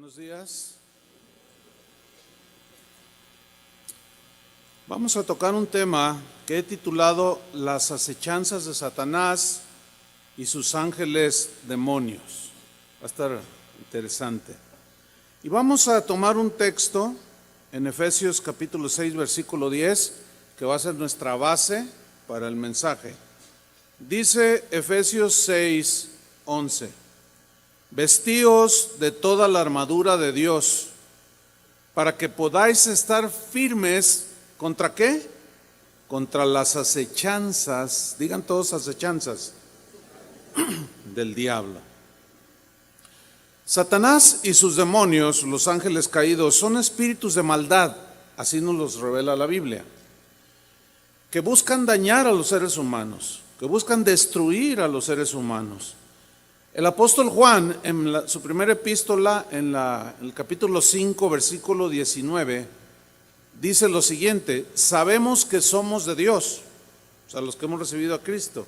Buenos días. Vamos a tocar un tema que he titulado Las acechanzas de Satanás y sus ángeles demonios. Va a estar interesante. Y vamos a tomar un texto en Efesios capítulo 6, versículo 10, que va a ser nuestra base para el mensaje. Dice Efesios 6, 11. Vestíos de toda la armadura de Dios, para que podáis estar firmes, ¿contra qué? Contra las acechanzas, digan todos acechanzas, del diablo. Satanás y sus demonios, los ángeles caídos, son espíritus de maldad, así nos los revela la Biblia, que buscan dañar a los seres humanos, que buscan destruir a los seres humanos. El apóstol Juan, en su primera epístola, en el capítulo 5, versículo 19, dice lo siguiente: sabemos que somos de Dios, o sea, los que hemos recibido a Cristo.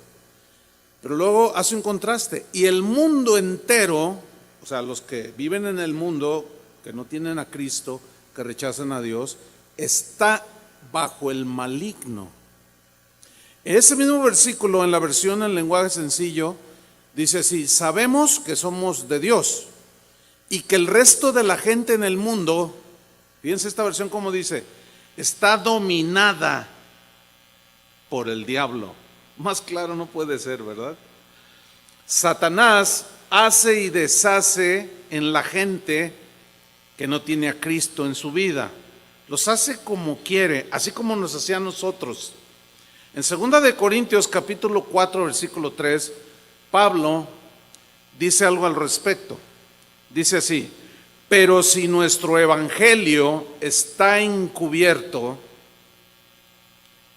Pero luego hace un contraste: y el mundo entero, o sea, los que viven en el mundo, que no tienen a Cristo, que rechazan a Dios, está bajo el maligno. Ese mismo versículo, en la versión en lenguaje sencillo, dice así: sabemos que somos de Dios y que el resto de la gente en el mundo, fíjense esta versión como dice, está dominada por el diablo. Más claro no puede ser, ¿verdad? Satanás hace y deshace en la gente que no tiene a Cristo en su vida. Los hace como quiere, así como nos hacía a nosotros. En 2 de Corintios capítulo 4, versículo 3, Pablo dice algo al respecto. Dice así: pero si nuestro evangelio está encubierto,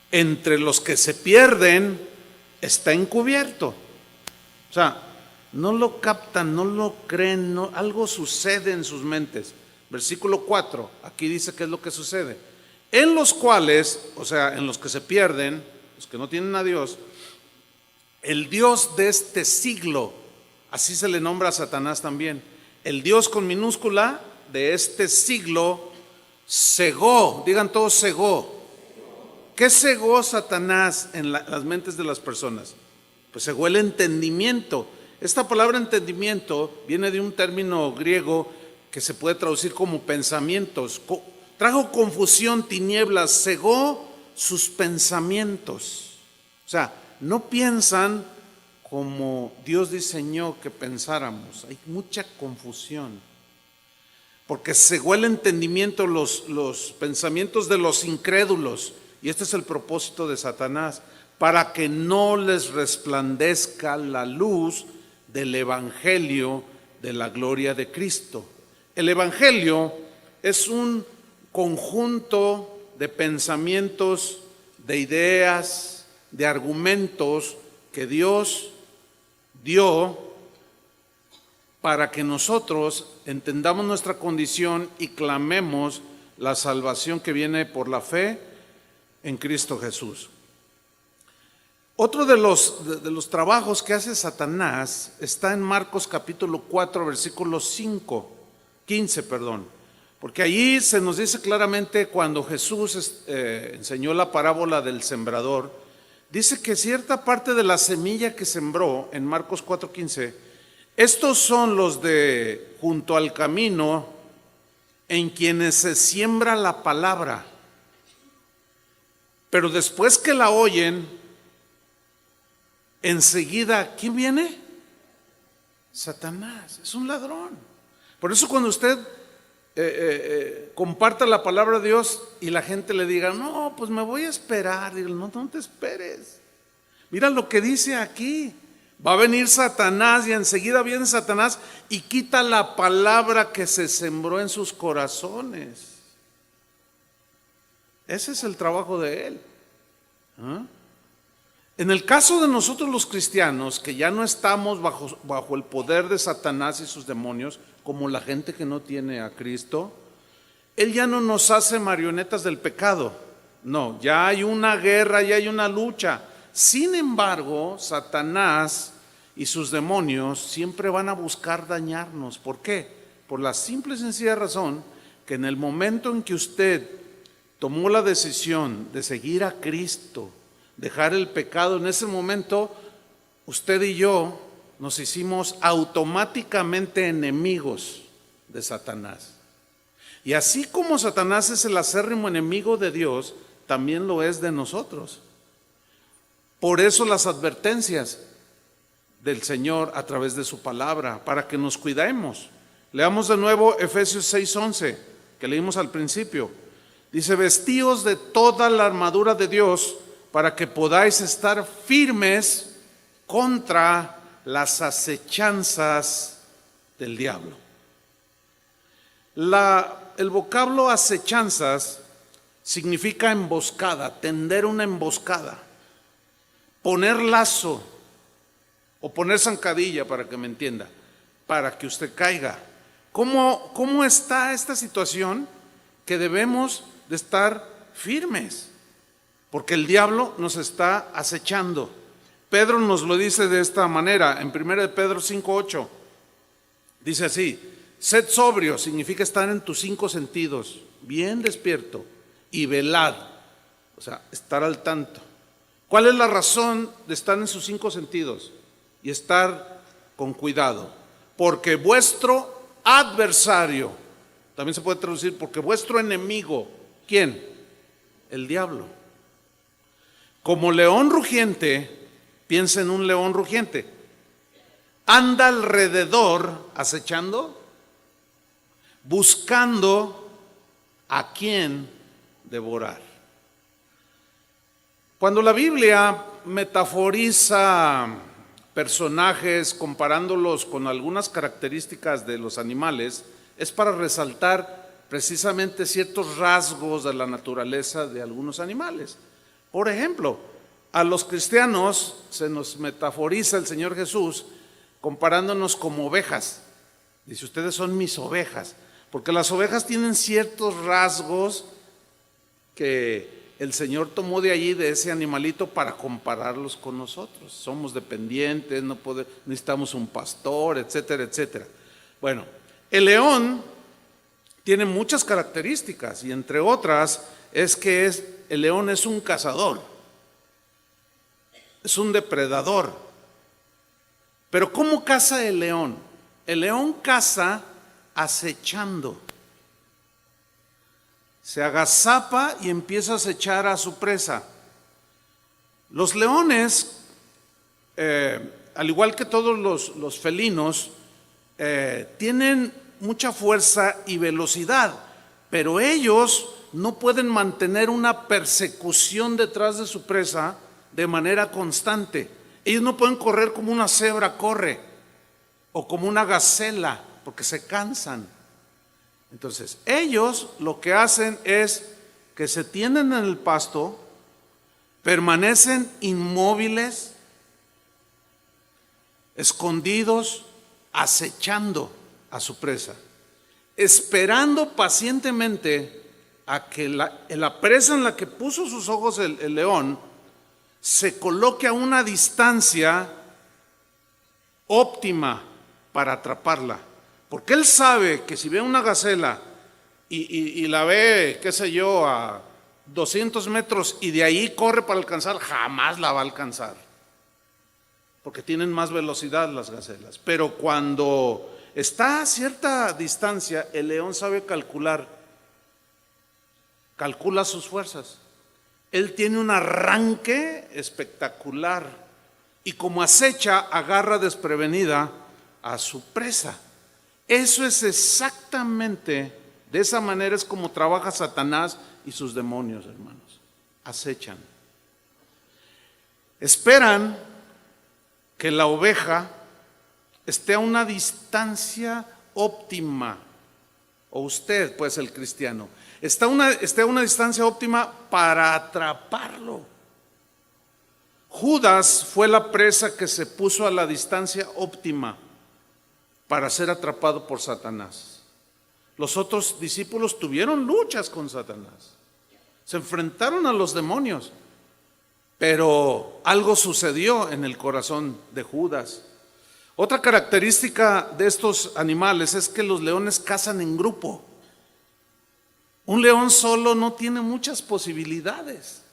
entre los que se pierden está encubierto. O sea, no lo captan, no lo creen, algo sucede en sus mentes. Versículo 4, aquí dice qué es lo que sucede. En los cuales, o sea, en los que se pierden, los que no tienen a Dios, el Dios de este siglo, así se le nombra a Satanás también, el Dios con minúscula de este siglo, cegó, digan todos cegó. ¿Qué cegó Satanás en las mentes de las personas? Pues cegó el entendimiento. Esta palabra entendimiento viene de un término griego que se puede traducir como pensamientos. Trajo confusión, tinieblas, cegó sus pensamientos. O sea, no piensan como Dios diseñó que pensáramos. Hay mucha confusión, porque cegó el entendimiento, los pensamientos de los incrédulos. Y este es el propósito de Satanás, para que no les resplandezca la luz del evangelio de la gloria de Cristo. El evangelio es un conjunto de pensamientos, de ideas, de argumentos que Dios dio para que nosotros entendamos nuestra condición y clamemos la salvación que viene por la fe en Cristo Jesús. Otro de los trabajos que hace Satanás está en Marcos capítulo 4, versículo 15, porque allí se nos dice claramente, cuando Jesús enseñó la parábola del sembrador, dice que cierta parte de la semilla que sembró en Marcos 4:15, estos son los de junto al camino, en quienes se siembra la palabra. Pero después que la oyen, enseguida, ¿quién viene? Satanás, es un ladrón. Por eso cuando usted comparta la palabra de Dios y la gente le diga, no, pues me voy a esperar, digo, no te esperes. Mira lo que dice aquí: va a venir Satanás, y enseguida viene Satanás y quita la palabra que se sembró en sus corazones. Ese es el trabajo de él. En el caso de nosotros los cristianos, que ya no estamos bajo el poder de Satanás y sus demonios, como la gente que no tiene a Cristo, él ya no nos hace marionetas del pecado. No, ya hay una guerra, ya hay una lucha. Sin embargo, Satanás y sus demonios siempre van a buscar dañarnos. ¿Por qué? por la simple y sencilla razón que en el momento en que usted tomó la decisión de seguir a Cristo, dejar el pecado, en ese momento usted y yo nos hicimos automáticamente enemigos de Satanás. Y así como Satanás es el acérrimo enemigo de Dios, también lo es de nosotros. Por eso las advertencias del Señor a través de su palabra, para que nos cuidemos. Leamos de nuevo Efesios 6:11, que leímos al principio. Dice: vestíos de toda la armadura de Dios para que podáis estar firmes contra las acechanzas del diablo. El vocablo acechanzas significa emboscada, tender una emboscada, poner lazo o poner zancadilla, para que me entienda, para que usted caiga. ¿Cómo está esta situación? Que debemos de estar firmes, porque el diablo nos está acechando. Pedro nos lo dice de esta manera, en 1 Pedro 5:8, dice así: sed sobrio, significa estar en tus 5 sentidos, bien despierto, y velad, o sea, estar al tanto. ¿Cuál es la razón de estar en sus 5 sentidos y estar con cuidado? Porque vuestro adversario, también se puede traducir porque vuestro enemigo, ¿quién? El diablo. Como león rugiente, piensa en un león rugiente, anda alrededor acechando, buscando a quién devorar. Cuando la Biblia metaforiza personajes comparándolos con algunas características de los animales, es para resaltar precisamente ciertos rasgos de la naturaleza de algunos animales. Por ejemplo, a los cristianos se nos metaforiza el Señor Jesús comparándonos como ovejas. Dice: ustedes son mis ovejas, porque las ovejas tienen ciertos rasgos que el Señor tomó de allí, de ese animalito, para compararlos con nosotros. Somos dependientes, necesitamos un pastor, etcétera, etcétera. Bueno, el león tiene muchas características, y entre otras es que el león es un cazador, es un depredador. Pero ¿cómo caza el león? El león caza acechando. Se agazapa y empieza a acechar a su presa. Los leones, al igual que todos los felinos, tienen mucha fuerza y velocidad, pero ellos no pueden mantener una persecución detrás de su presa de manera constante. Ellos no pueden correr como una cebra corre o como una gacela, porque se cansan. Entonces, ellos lo que hacen es que se tienden en el pasto, permanecen inmóviles, escondidos, acechando a su presa, esperando pacientemente a que la presa en la que puso sus ojos el león se coloque a una distancia óptima para atraparla. Porque él sabe que si ve una gacela y la ve, qué sé yo, a 200 metros y de ahí corre para alcanzar, jamás la va a alcanzar. Porque tienen más velocidad las gacelas. Pero cuando está a cierta distancia, el león sabe calcula sus fuerzas. Él tiene un arranque espectacular y como acecha, agarra desprevenida a su presa. Eso es exactamente, de esa manera es como trabaja Satanás y sus demonios, hermanos. Acechan. Esperan que la oveja esté a una distancia óptima, o usted, pues el cristiano, esté a una distancia óptima para atraparlo. Judas fue la presa que se puso a la distancia óptima para ser atrapado por Satanás. Los otros discípulos tuvieron luchas con Satanás, se enfrentaron a los demonios, pero algo sucedió en el corazón de Judas. Otra característica de estos animales es que los leones cazan en grupo. Un león solo no tiene muchas posibilidades.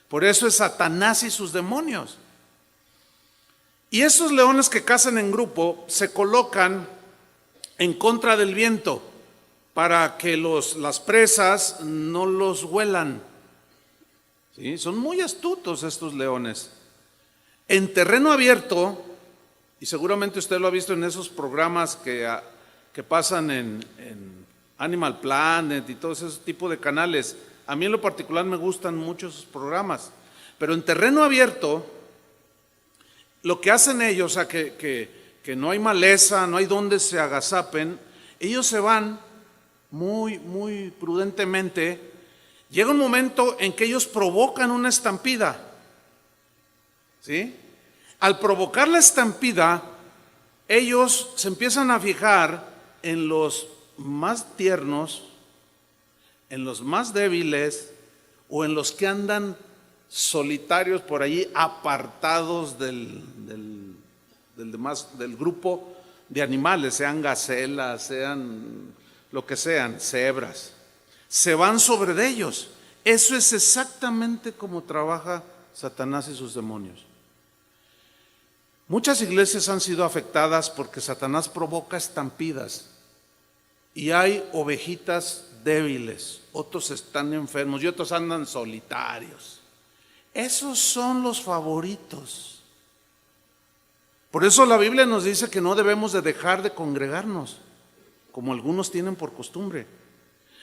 Por eso es Satanás y sus demonios. Y esos leones que cazan en grupo se colocan en contra del viento para que las presas no los huelan. ¿Sí? Son muy astutos estos leones. En terreno abierto, y seguramente usted lo ha visto en esos programas que pasan en Animal Planet y todo ese tipo de canales. A mí en lo particular me gustan mucho esos programas. Pero en terreno abierto, lo que hacen ellos, o sea, que no hay maleza, no hay donde se agazapen, ellos se van muy, muy prudentemente. Llega un momento en que ellos provocan una estampida, ¿sí? Al provocar la estampida, ellos se empiezan a fijar en los más tiernos, en los más débiles o en los que andan solitarios por allí, apartados del grupo de animales, sean gacelas, sean lo que sean, cebras. Se van sobre de ellos. Eso es exactamente como trabaja Satanás y sus demonios. Muchas iglesias han sido afectadas porque Satanás provoca estampidas y hay ovejitas débiles, otros están enfermos y otros andan solitarios. Esos son los favoritos. Por eso la Biblia nos dice que no debemos de dejar de congregarnos, como algunos tienen por costumbre.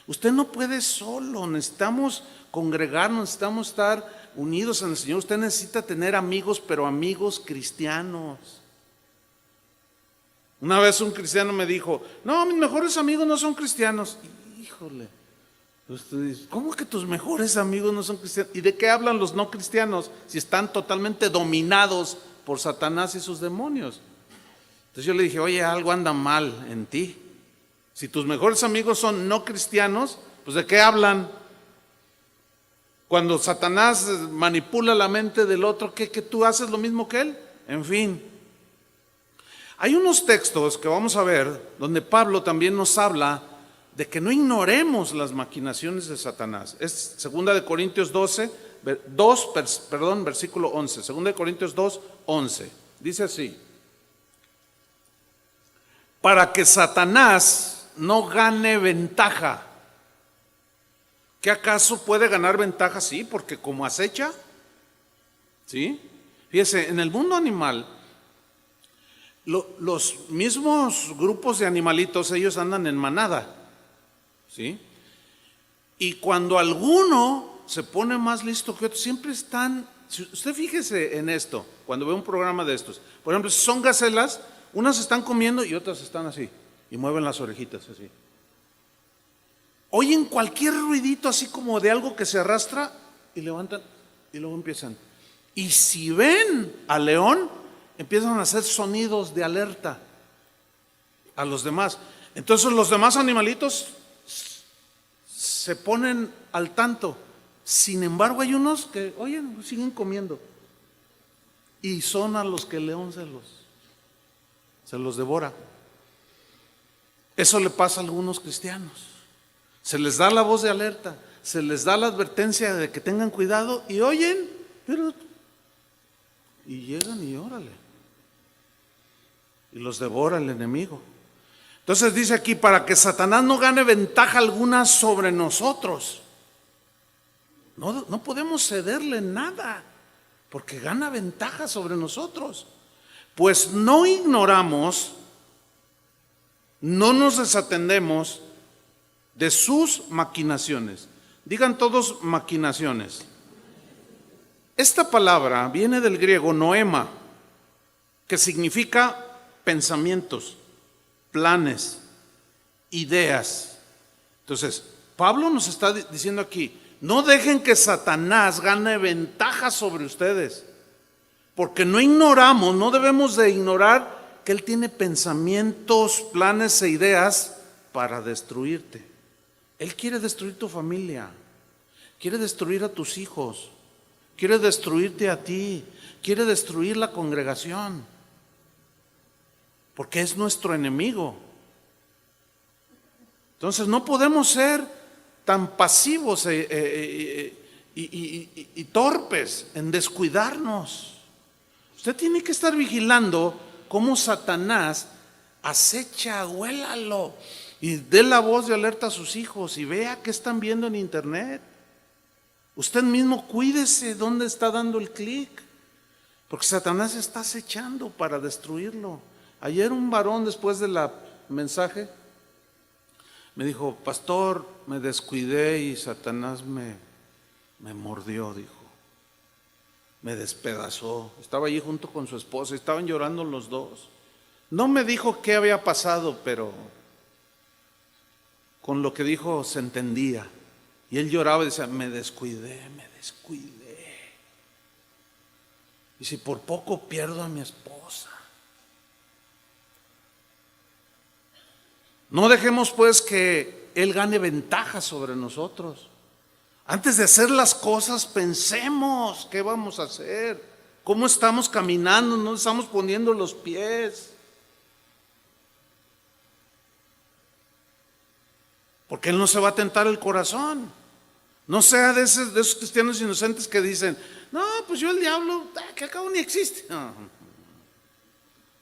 Usted no puede solo, necesitamos congregarnos, necesitamos estar unidos en el Señor. Usted necesita tener amigos, pero amigos cristianos. Una vez un cristiano me dijo, no, mis mejores amigos no son cristianos. Híjole, usted dice, ¿cómo que tus mejores amigos no son cristianos? ¿Y de qué hablan los no cristianos si están totalmente dominados por Satanás y sus demonios? Entonces yo le dije, oye, algo anda mal en ti. Si tus mejores amigos son no cristianos, pues ¿de qué hablan? Cuando Satanás manipula la mente del otro, ¿que tú haces lo mismo que él? En fin. Hay unos textos que vamos a ver donde Pablo también nos habla de que no ignoremos las maquinaciones de Satanás. Es 2 Corintios 2, versículo 11. 2 Corintios 2, 11. Dice así: para que Satanás no gane ventaja. ¿Qué acaso puede ganar ventaja? Sí, porque como acecha, ¿sí? Fíjese, en el mundo animal, los mismos grupos de animalitos, ellos andan en manada, ¿sí? Y cuando alguno se pone más listo que otro, siempre están, usted fíjese en esto, cuando ve un programa de estos, por ejemplo, si son gacelas, unas están comiendo y otras están así, y mueven las orejitas así. Oyen cualquier ruidito así como de algo que se arrastra y levantan y luego empiezan. Y si ven al león, empiezan a hacer sonidos de alerta a los demás. Entonces los demás animalitos se ponen al tanto. Sin embargo, hay unos que, oyen, siguen comiendo. Y son a los que el león se los devora. Eso le pasa a algunos cristianos. Se les da la voz de alerta, se les da la advertencia de que tengan cuidado y oyen, y llegan y órale. Y los devora el enemigo. Entonces dice aquí, para que Satanás no gane ventaja alguna sobre nosotros. No podemos cederle nada, porque gana ventaja sobre nosotros. Pues no ignoramos, no nos desatendemos de sus maquinaciones. Digan todos maquinaciones. Esta palabra viene del griego noema, que significa pensamientos, planes, ideas. Entonces, Pablo nos está diciendo aquí, no dejen que Satanás gane ventaja sobre ustedes, porque no ignoramos, no debemos de ignorar que él tiene pensamientos, planes e ideas para destruirte. Él quiere destruir tu familia, quiere destruir a tus hijos, quiere destruirte a ti, quiere destruir la congregación. porque es nuestro enemigo. Entonces no podemos ser tan pasivos y torpes en descuidarnos. Usted tiene que estar vigilando cómo Satanás acecha, huélalo y dé la voz de alerta a sus hijos y vea qué están viendo en internet. Usted mismo cuídese dónde está dando el clic, porque Satanás está acechando para destruirlo. Ayer un varón, después del mensaje, me dijo: pastor, me descuidé y Satanás me mordió, dijo. Me despedazó. Estaba allí junto con su esposa, estaban llorando los dos. No me dijo qué había pasado, pero con lo que dijo se entendía. Y él lloraba y decía: me descuidé. Y si por poco pierdo a mi esposa. No dejemos pues que él gane ventaja sobre nosotros. Antes de hacer las cosas, pensemos qué vamos a hacer, cómo estamos caminando, no estamos poniendo los pies. Porque él no se va a tentar el corazón. No sea de esos cristianos inocentes que dicen: no, pues yo el diablo, que al cabo ni existe. No.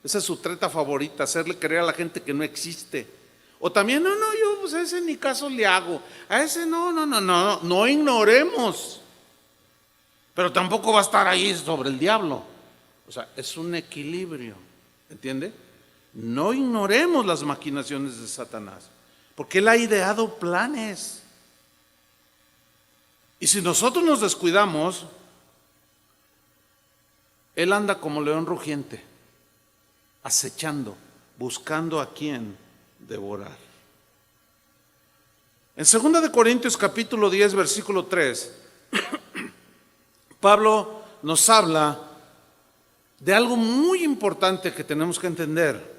Esa es su treta favorita, hacerle creer a la gente que no existe. O también: no, yo pues a ese ni caso le hago. A ese no ignoremos. Pero tampoco va a estar ahí sobre el diablo. O sea, es un equilibrio, ¿entiende? No ignoremos las maquinaciones de Satanás, porque él ha ideado planes. Y si nosotros nos descuidamos, él anda como león rugiente, acechando, buscando a quien devorar. En 2 de Corintios capítulo 10 versículo 3, Pablo nos habla de algo muy importante que tenemos que entender,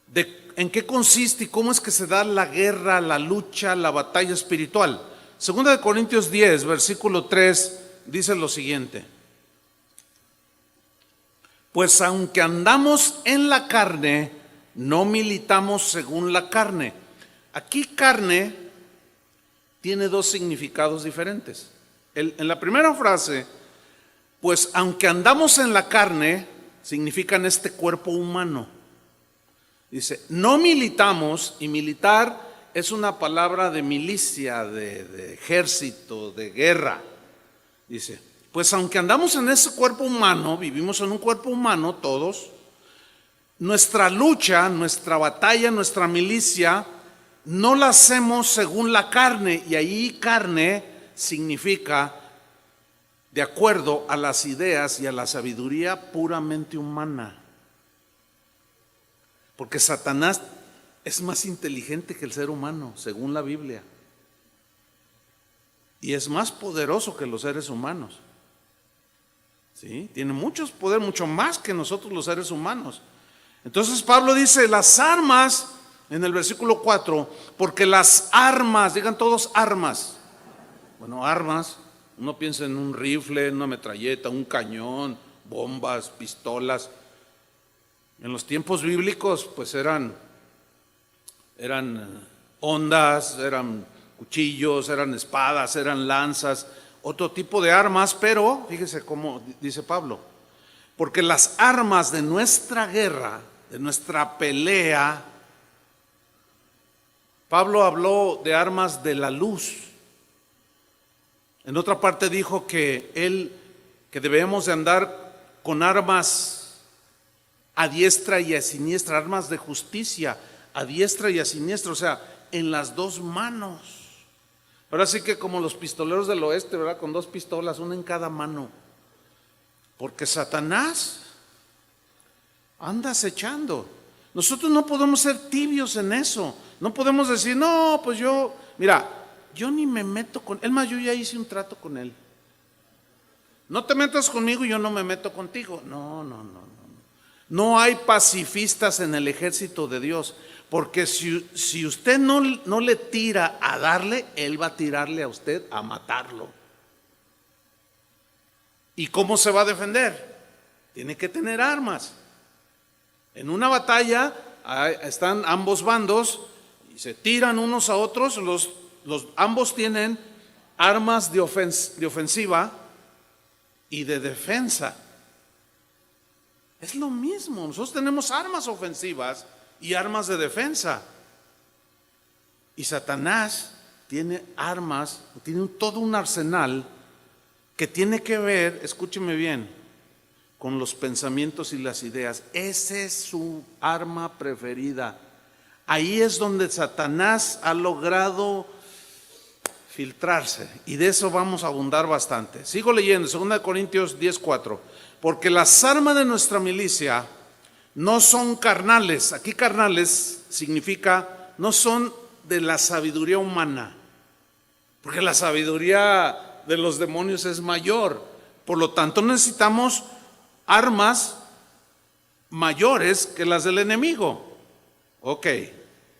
de en qué consiste y cómo es que se da la guerra, la lucha, la batalla espiritual. 2 de Corintios 10 versículo 3 dice lo siguiente: pues aunque andamos en la carne, no militamos según la carne. Aquí carne tiene dos significados diferentes. En la primera frase, pues aunque andamos en la carne, significa en este cuerpo humano. Dice, no militamos, y militar es una palabra de milicia, de ejército, de guerra. Dice, pues aunque andamos en ese cuerpo humano, vivimos en un cuerpo humano todos, nuestra lucha, nuestra batalla, nuestra milicia, no la hacemos según la carne, y ahí carne significa de acuerdo a las ideas y a la sabiduría puramente humana. Porque Satanás es más inteligente que el ser humano, según la Biblia, y es más poderoso que los seres humanos. ¿Sí? Tiene muchos poder, mucho más que nosotros los seres humanos. Entonces Pablo dice, las armas, en el versículo 4, porque las armas, digan todos armas. Bueno, armas, uno piensa en un rifle, una metralleta, un cañón, bombas, pistolas. En los tiempos bíblicos pues eran hondas, eran cuchillos, eran espadas, eran lanzas, otro tipo de armas, pero fíjese cómo dice Pablo, porque las armas de nuestra guerra, de nuestra pelea, Pablo habló de armas de la luz. En otra parte dijo que debemos de andar con armas a diestra y a siniestra, armas de justicia a diestra y a siniestra, o sea, en las dos manos. Ahora sí que como los pistoleros del oeste, ¿verdad? Con dos pistolas, una en cada mano. Porque Satanás anda acechando. Nosotros no podemos ser tibios en eso. No podemos decir, no, pues yo ni me meto con él. Más, yo ya hice un trato con él. No te metas conmigo y yo no me meto contigo. No. No hay pacifistas en el ejército de Dios. Porque si usted no le tira a darle, él va a tirarle a usted a matarlo. ¿Y cómo se va a defender? Tiene que tener armas. En una batalla están ambos bandos y se tiran unos a otros. Ambos tienen armas de ofensiva y de defensa. Es lo mismo, nosotros tenemos armas ofensivas y armas de defensa. Y Satanás tiene armas, tiene todo un arsenal que tiene que ver, escúcheme bien, con los pensamientos y las ideas. Esa es su arma preferida. Ahí es donde Satanás ha logrado filtrarse, y de eso vamos a abundar bastante. Sigo leyendo, 2 Corintios 10:4. Porque las armas de nuestra milicia no son carnales. Aquí carnales significa no son de la sabiduría humana, porque la sabiduría de los demonios es mayor. Por lo tanto, necesitamos armas mayores que las del enemigo. Ok,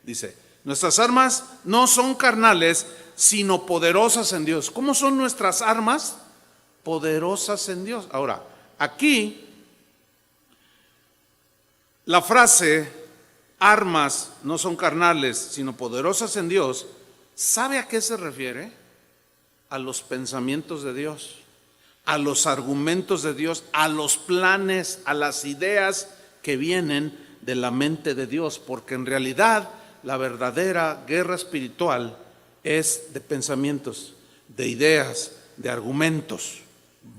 dice, nuestras armas no son carnales, sino poderosas en Dios. ¿Cómo son nuestras armas? Poderosas en Dios. Ahora, aquí la frase armas no son carnales, sino poderosas en Dios, ¿sabe a qué se refiere? A los pensamientos de Dios, a los argumentos de Dios, a los planes, a las ideas que vienen de la mente de Dios, porque en realidad la verdadera guerra espiritual es de pensamientos, de ideas, de argumentos.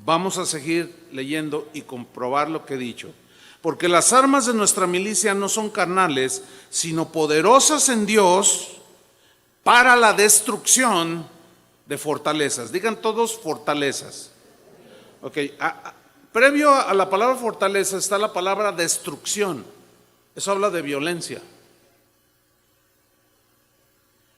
Vamos a seguir leyendo y comprobar lo que he dicho. Porque las armas de nuestra milicia no son carnales, sino poderosas en Dios para la destrucción de fortalezas. Digan todos fortalezas. Ok, previo a la palabra fortaleza está la palabra destrucción. Eso habla de violencia.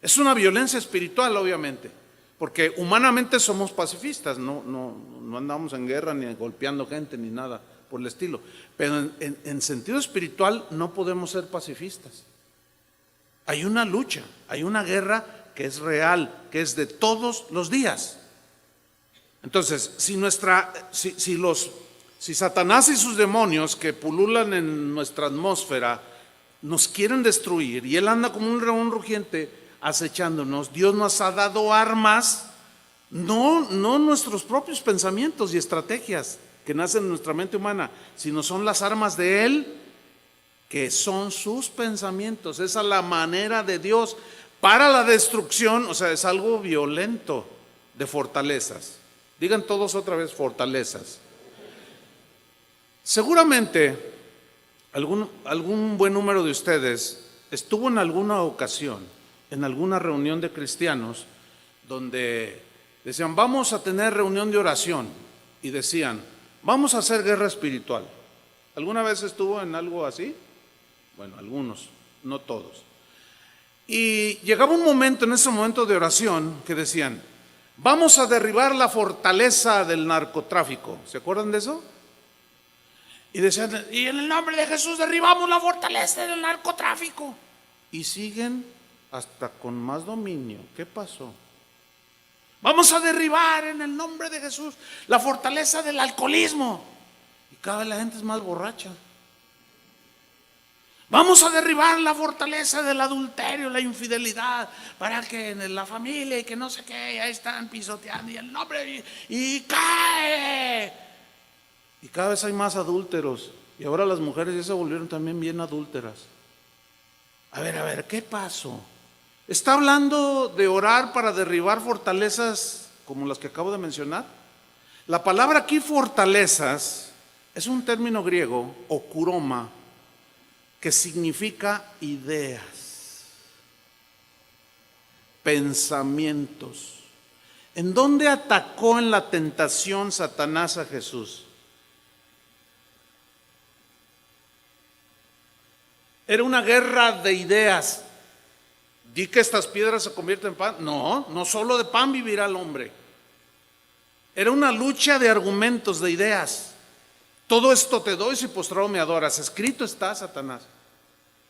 Es una violencia espiritual, obviamente, porque humanamente somos pacifistas, no andamos en guerra ni golpeando gente ni nada por el estilo. Pero en sentido espiritual no podemos ser pacifistas. Hay una lucha, hay una guerra que es real, que es de todos los días. Entonces, si Satanás y sus demonios que pululan en nuestra atmósfera nos quieren destruir y él anda como un león rugiente acechándonos, Dios nos ha dado armas, no nuestros propios pensamientos y estrategias que nacen en nuestra mente humana, sino son las armas de Él, que son sus pensamientos. Esa es la manera de Dios para la destrucción, o sea, es algo violento, de fortalezas. Digan todos otra vez fortalezas. Seguramente algún buen número de ustedes estuvo en alguna ocasión, en alguna reunión de cristianos, donde decían, vamos a tener reunión de oración, y decían, vamos a hacer guerra espiritual. ¿Alguna vez estuvo en algo así? Bueno, algunos, no todos. Y llegaba un momento, en ese momento de oración, que decían, vamos a derribar la fortaleza del narcotráfico. ¿Se acuerdan de eso? Y decían, y en el nombre de Jesús derribamos la fortaleza del narcotráfico. Y siguen hasta con más dominio. ¿Qué pasó? Vamos a derribar en el nombre de Jesús la fortaleza del alcoholismo. Y cada vez la gente es más borracha. Vamos a derribar la fortaleza del adulterio, la infidelidad, para que en la familia y que no sé qué, ahí están pisoteando y el nombre y cae. Y cada vez hay más adúlteros. Y ahora las mujeres ya se volvieron también bien adúlteras. A ver, ¿qué pasó? ¿Está hablando de orar para derribar fortalezas como las que acabo de mencionar? La palabra aquí fortalezas es un término griego, okuroma, que significa ideas, pensamientos. ¿En dónde atacó en la tentación Satanás a Jesús? Era una guerra de ideas. ¿Di que estas piedras se convierten en pan? No solo de pan vivirá el hombre. Era una lucha de argumentos, de ideas. Todo esto te doy si postrado me adoras. Escrito está, Satanás.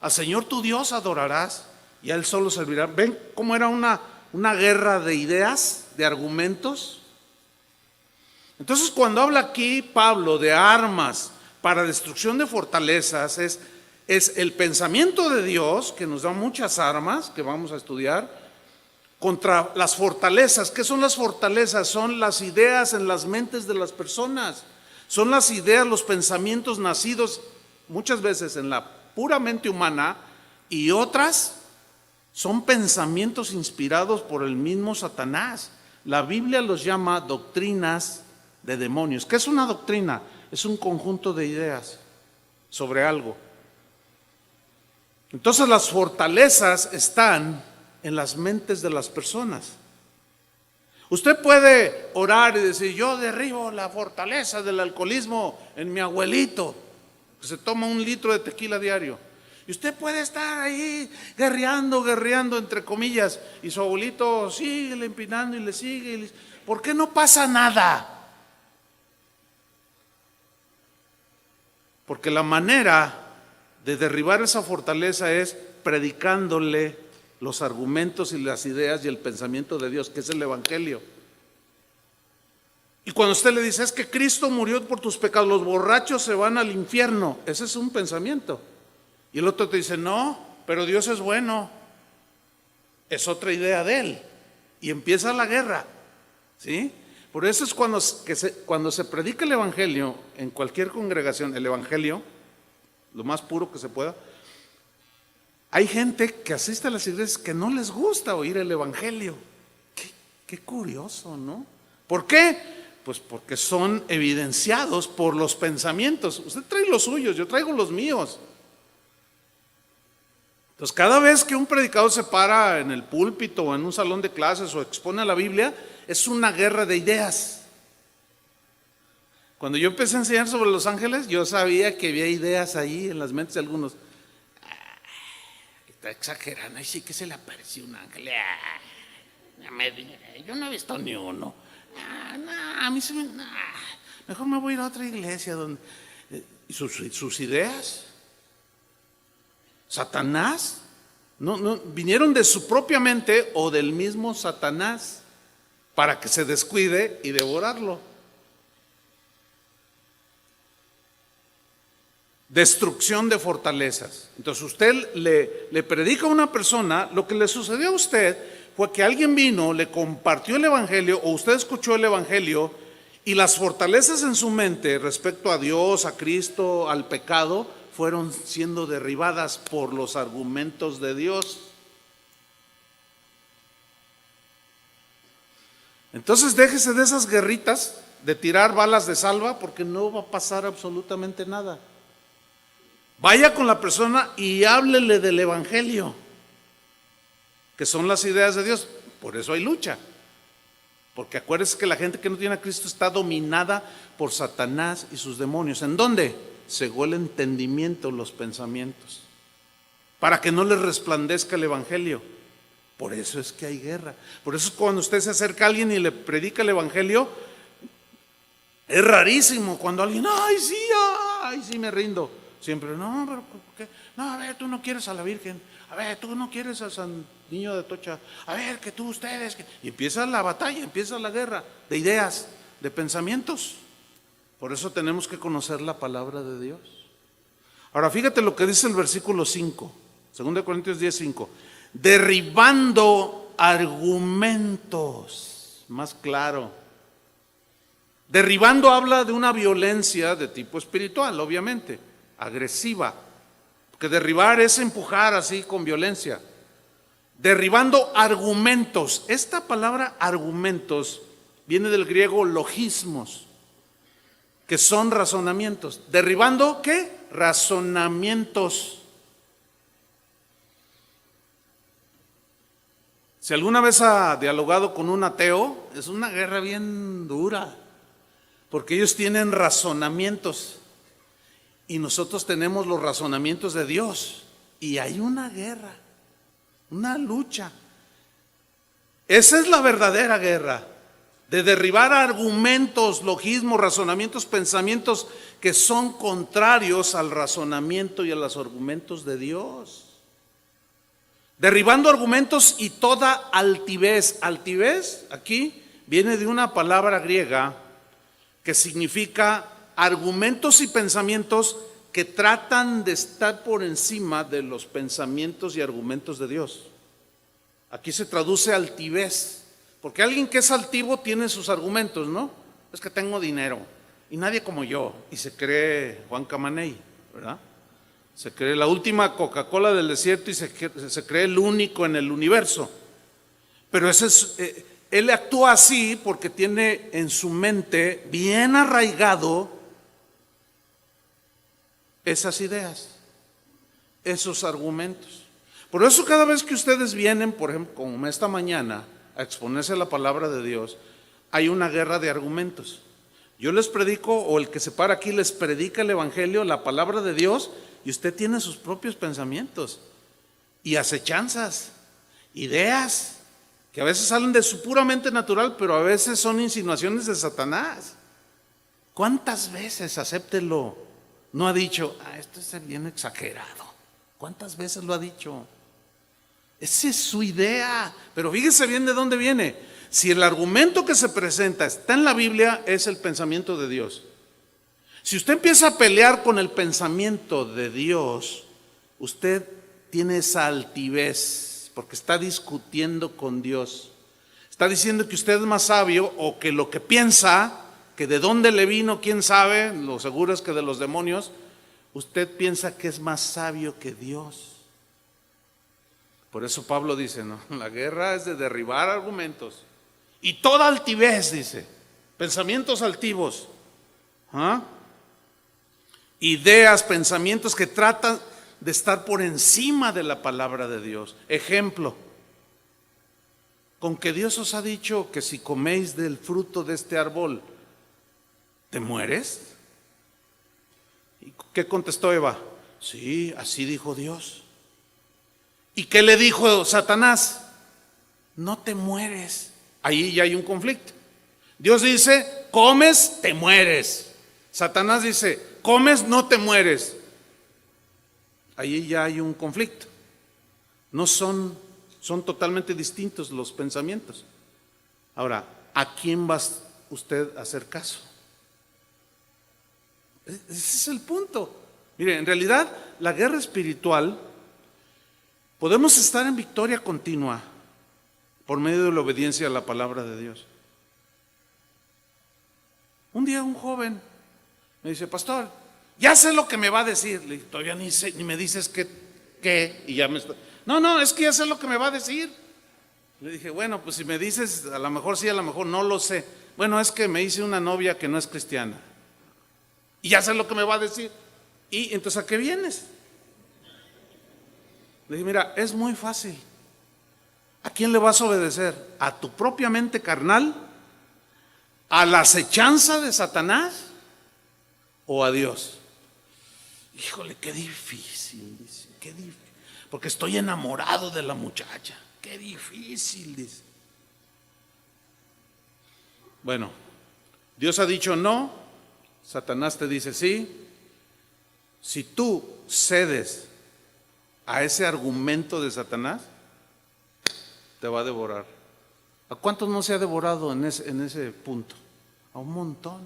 Al Señor tu Dios adorarás y a Él solo servirá. ¿Ven cómo era una guerra de ideas, de argumentos? Entonces, cuando habla aquí Pablo de armas para destrucción de fortalezas, es el pensamiento de Dios, que nos da muchas armas que vamos a estudiar, contra las fortalezas. ¿Qué son las fortalezas? Son las ideas en las mentes de las personas. Son las ideas, los pensamientos nacidos muchas veces en la pura mente humana, y otras son pensamientos inspirados por el mismo Satanás. La Biblia los llama doctrinas de demonios. ¿Qué es una doctrina? Es un conjunto de ideas sobre algo. Entonces las fortalezas están en las mentes de las personas. Usted puede orar y decir: yo derribo la fortaleza del alcoholismo en mi abuelito, que se toma 1 litro de tequila diario. Y usted puede estar ahí guerreando entre comillas, y su abuelito sigue le empinando y le sigue. ¿Por qué no pasa nada? Porque la manera de derribar esa fortaleza es predicándole los argumentos y las ideas y el pensamiento de Dios, que es el Evangelio. Y cuando usted le dice: es que Cristo murió por tus pecados, los borrachos se van al infierno, ese es un pensamiento. Y el otro te dice: no, pero Dios es bueno, es otra idea de él. Y empieza la guerra, ¿sí? Por eso es cuando se predica el Evangelio en cualquier congregación, el Evangelio, lo más puro que se pueda, hay gente que asiste a las iglesias que no les gusta oír el Evangelio. Qué curioso, ¿no? ¿Por qué? Pues porque son evidenciados por los pensamientos. Usted trae los suyos, yo traigo los míos. Entonces, cada vez que un predicador se para en el púlpito o en un salón de clases o expone la Biblia, es una guerra de ideas. Cuando yo empecé a enseñar sobre los ángeles, yo sabía que había ideas ahí en las mentes de algunos. Está exagerando, ay, sí que se le apareció un ángel. Yo no he visto ni uno. A mí se me. Mejor me voy a ir a otra iglesia donde. ¿Y sus ideas? ¿Satanás? No, vinieron de su propia mente o del mismo Satanás para que se descuide y devorarlo. Destrucción de fortalezas. Entonces usted le predica a una persona. Lo que le sucedió a usted fue que alguien vino, le compartió el Evangelio, o usted escuchó el Evangelio, y las fortalezas en su mente respecto a Dios, a Cristo, al pecado, fueron siendo derribadas por los argumentos de Dios. Entonces déjese de esas guerritas de tirar balas de salva, porque no va a pasar absolutamente nada. Vaya con la persona y háblele del Evangelio, que son las ideas de Dios. Por eso hay lucha, porque acuérdese que la gente que no tiene a Cristo está dominada por Satanás y sus demonios. ¿En dónde? Cegó el entendimiento, los pensamientos, para que no les resplandezca el Evangelio. Por eso es que hay guerra. Por eso es cuando usted se acerca a alguien y le predica el Evangelio, es rarísimo cuando alguien: ay sí, me rindo. Siempre: no, pero ¿por qué? No, a ver, tú no quieres a la Virgen. A ver, tú no quieres a San Niño de Tocha. A ver, que tú, ustedes. Y empieza la batalla, empieza la guerra de ideas, de pensamientos. Por eso tenemos que conocer la palabra de Dios. Ahora, fíjate lo que dice el versículo 5, 2 Corintios 10:5. Derribando argumentos. Más claro. Derribando habla de una violencia de tipo espiritual, obviamente, agresiva. Porque derribar es empujar así con violencia. Derribando argumentos. Esta palabra argumentos viene del griego logismos, que son razonamientos. Derribando, ¿qué? Razonamientos. Si alguna vez ha dialogado con un ateo, es una guerra bien dura, porque ellos tienen razonamientos y nosotros tenemos los razonamientos de Dios, y hay una guerra, una lucha. Esa es la verdadera guerra, de derribar argumentos, logismos, razonamientos, pensamientos que son contrarios al razonamiento y a los argumentos de Dios. Derribando argumentos y toda altivez. Altivez aquí viene de una palabra griega que significa argumentos y pensamientos que tratan de estar por encima de los pensamientos y argumentos de Dios. Aquí se traduce altivez, porque alguien que es altivo tiene sus argumentos, ¿no? Es que tengo dinero y nadie como yo, y se cree Juan Camaney, ¿verdad? Se cree la última Coca-Cola del desierto y se cree el único en el universo. Pero él actúa así porque tiene en su mente bien arraigado esas ideas, esos argumentos. Por eso cada vez que ustedes vienen, por ejemplo, como esta mañana, a exponerse a la palabra de Dios, hay una guerra de argumentos. Yo les predico, o el que se para aquí les predica el evangelio, la palabra de Dios, y usted tiene sus propios pensamientos y acechanzas, ideas que a veces salen de su puramente natural, pero a veces son insinuaciones de Satanás. ¿Cuántas veces, acéptelo, no ha dicho, esto es bien exagerado? ¿Cuántas veces lo ha dicho? Esa es su idea, pero fíjese bien de dónde viene. Si el argumento que se presenta está en la Biblia, es el pensamiento de Dios. Si usted empieza a pelear con el pensamiento de Dios, usted tiene esa altivez, porque está discutiendo con Dios. Está diciendo que usted es más sabio, o que lo que piensa, que de dónde le vino, quién sabe, lo seguro es que de los demonios, usted piensa que es más sabio que Dios. Por eso Pablo dice, no, la guerra es de derribar argumentos. Y toda altivez, dice, pensamientos altivos, ideas, pensamientos que tratan de estar por encima de la palabra de Dios. Ejemplo, con que Dios os ha dicho que si coméis del fruto de este árbol, ¿te mueres? ¿Y qué contestó Eva? Sí, así dijo Dios. ¿Y qué le dijo Satanás? No te mueres. Ahí ya hay un conflicto. Dios dice, comes, te mueres. Satanás dice, comes, no te mueres. Ahí ya hay un conflicto. No son totalmente distintos los pensamientos. Ahora, ¿a quién va usted a hacer caso? Ese es el punto. Mire, en realidad, la guerra espiritual, podemos estar en victoria continua por medio de la obediencia a la palabra de Dios. Un día un joven me dice, pastor, ya sé lo que me va a decir. Le dije, todavía ni me dices qué, y ya me está. No, es que ya sé lo que me va a decir. Le dije, bueno, pues si me dices, a lo mejor sí, a lo mejor no lo sé. Bueno, es que me hice una novia que no es cristiana. Y ya sé lo que me va a decir. Y entonces, ¿a qué vienes? Le dije, mira, es muy fácil. ¿A quién le vas a obedecer? ¿A tu propia mente carnal? ¿A la acechanza de Satanás? ¿O a Dios? Híjole, qué difícil, dice, qué difícil. Porque estoy enamorado de la muchacha. Qué difícil, dice. Bueno, Dios ha dicho no, Satanás te dice sí. Si tú cedes a ese argumento de Satanás, te va a devorar. ¿A cuántos no se ha devorado en ese punto? A un montón.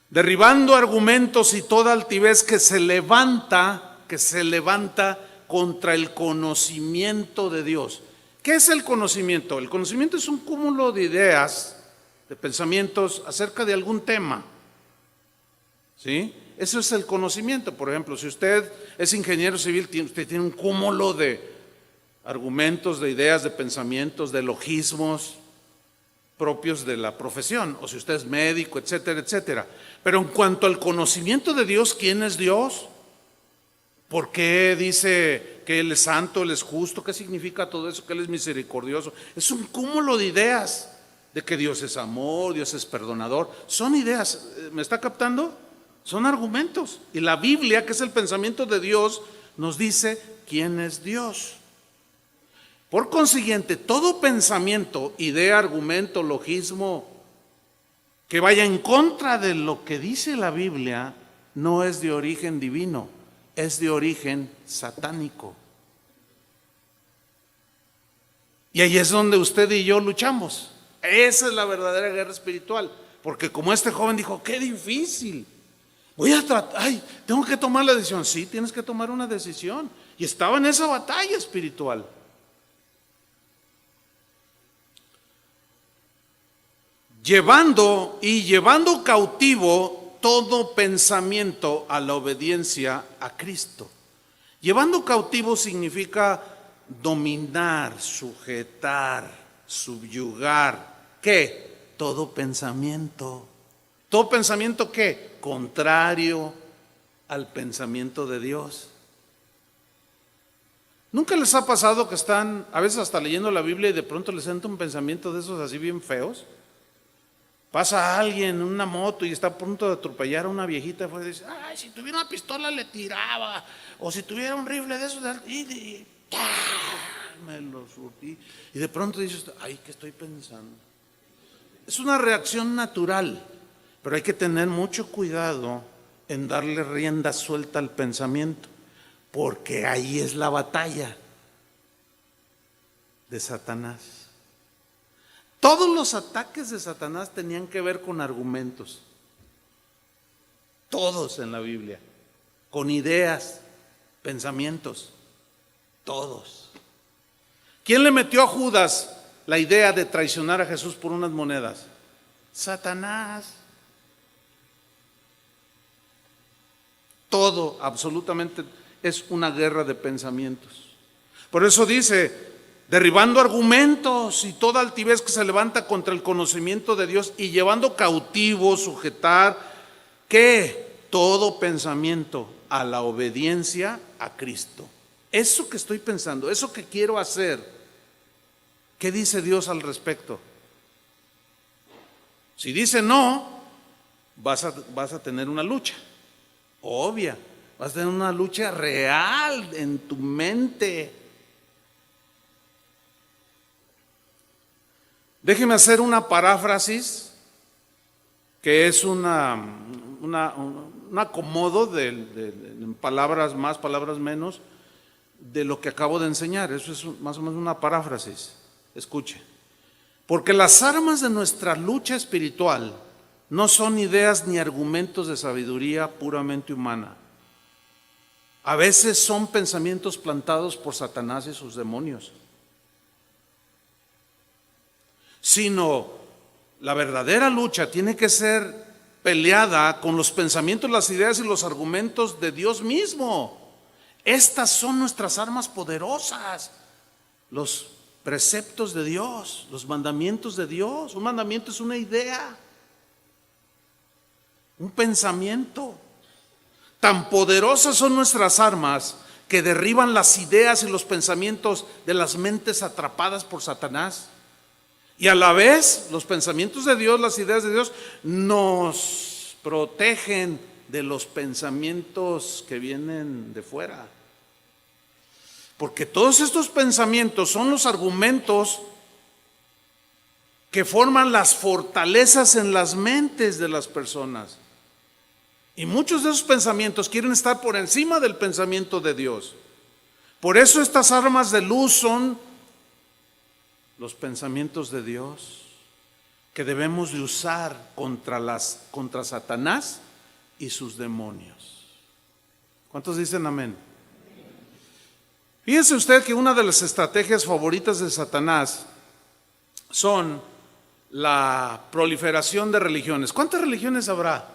Derribando argumentos y toda altivez que se levanta contra el conocimiento de Dios. ¿Qué es el conocimiento? El conocimiento es un cúmulo de ideas, de pensamientos acerca de algún tema. ¿Sí? Eso es el conocimiento. Por ejemplo, si usted es ingeniero civil, usted tiene un cúmulo de argumentos, de ideas, de pensamientos, de logismos propios de la profesión, o si usted es médico, etcétera, etcétera. Pero en cuanto al conocimiento de Dios, ¿quién es Dios? ¿Por qué dice que Él es santo, Él es justo? ¿Qué significa todo eso? Que Él es misericordioso. Es un cúmulo de ideas, de que Dios es amor, Dios es perdonador. Son ideas, ¿me está captando? Son argumentos. Y la Biblia, que es el pensamiento de Dios, nos dice quién es Dios. Por consiguiente, todo pensamiento, idea, argumento, logismo que vaya en contra de lo que dice la Biblia no es de origen divino, es de origen satánico. Y ahí es donde usted y yo luchamos. Esa es la verdadera guerra espiritual. Porque como este joven dijo, qué difícil. Voy a tratar, tengo que tomar la decisión. Sí, tienes que tomar una decisión. Y estaba en esa batalla espiritual. Llevando cautivo todo pensamiento a la obediencia a Cristo. Llevando cautivo significa dominar, sujetar, subyugar. ¿Qué? Todo pensamiento. ¿Todo pensamiento qué? Contrario al pensamiento de Dios. ¿Nunca les ha pasado que están a veces hasta leyendo la Biblia y de pronto les entra un pensamiento de esos así bien feos? Pasa alguien en una moto y está a punto de atropellar a una viejita y dice, si tuviera una pistola le tiraba, o si tuviera un rifle de esos, me lo surtí. Y de pronto dices, ¿qué estoy pensando? Es una reacción natural, pero hay que tener mucho cuidado en darle rienda suelta al pensamiento, porque ahí es la batalla de Satanás. Todos los ataques de Satanás tenían que ver con argumentos. Todos en la Biblia. Con ideas, pensamientos. Todos. ¿Quién le metió a Judas la idea de traicionar a Jesús por unas monedas? Satanás. Todo, absolutamente, es una guerra de pensamientos. Por eso dice, derribando argumentos y toda altivez que se levanta contra el conocimiento de Dios y llevando cautivo, sujetar, ¿qué? Todo pensamiento a la obediencia a Cristo. Eso que estoy pensando, eso que quiero hacer, ¿qué dice Dios al respecto? Si dice no, vas a tener una lucha, obvia, vas a tener una lucha real en tu mente. Déjeme hacer una paráfrasis que es un acomodo en palabras más, palabras menos, de lo que acabo de enseñar. Eso es más o menos una paráfrasis. Escuche. Porque las armas de nuestra lucha espiritual no son ideas ni argumentos de sabiduría puramente humana. A veces son pensamientos plantados por Satanás y sus demonios. Sino la verdadera lucha tiene que ser peleada con los pensamientos, las ideas y los argumentos de Dios mismo. Estas son nuestras armas poderosas, los preceptos de Dios, los mandamientos de Dios. Un mandamiento es una idea, un pensamiento. Tan poderosas son nuestras armas que derriban las ideas y los pensamientos de las mentes atrapadas por Satanás. Y a la vez, los pensamientos de Dios, las ideas de Dios, nos protegen de los pensamientos que vienen de fuera. Porque todos estos pensamientos son los argumentos que forman las fortalezas en las mentes de las personas. Y muchos de esos pensamientos quieren estar por encima del pensamiento de Dios. Por eso estas armas de luz son los pensamientos de Dios que debemos de usar contra Satanás y sus demonios. ¿Cuántos dicen amén? Fíjese usted que una de las estrategias favoritas de Satanás son la proliferación de religiones. ¿Cuántas religiones habrá?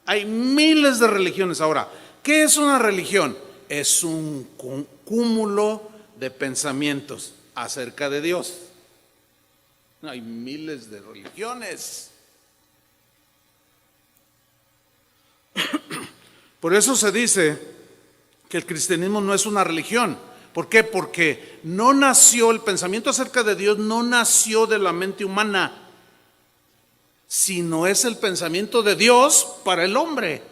Hay miles de religiones. Ahora, ¿qué es una religión? Es un cúmulo de pensamientos acerca de Dios. Hay miles de religiones. Por eso se dice que el cristianismo no es una religión. ¿Por qué? Porque no nació, el pensamiento acerca de Dios no nació de la mente humana, sino es el pensamiento de Dios para el hombre.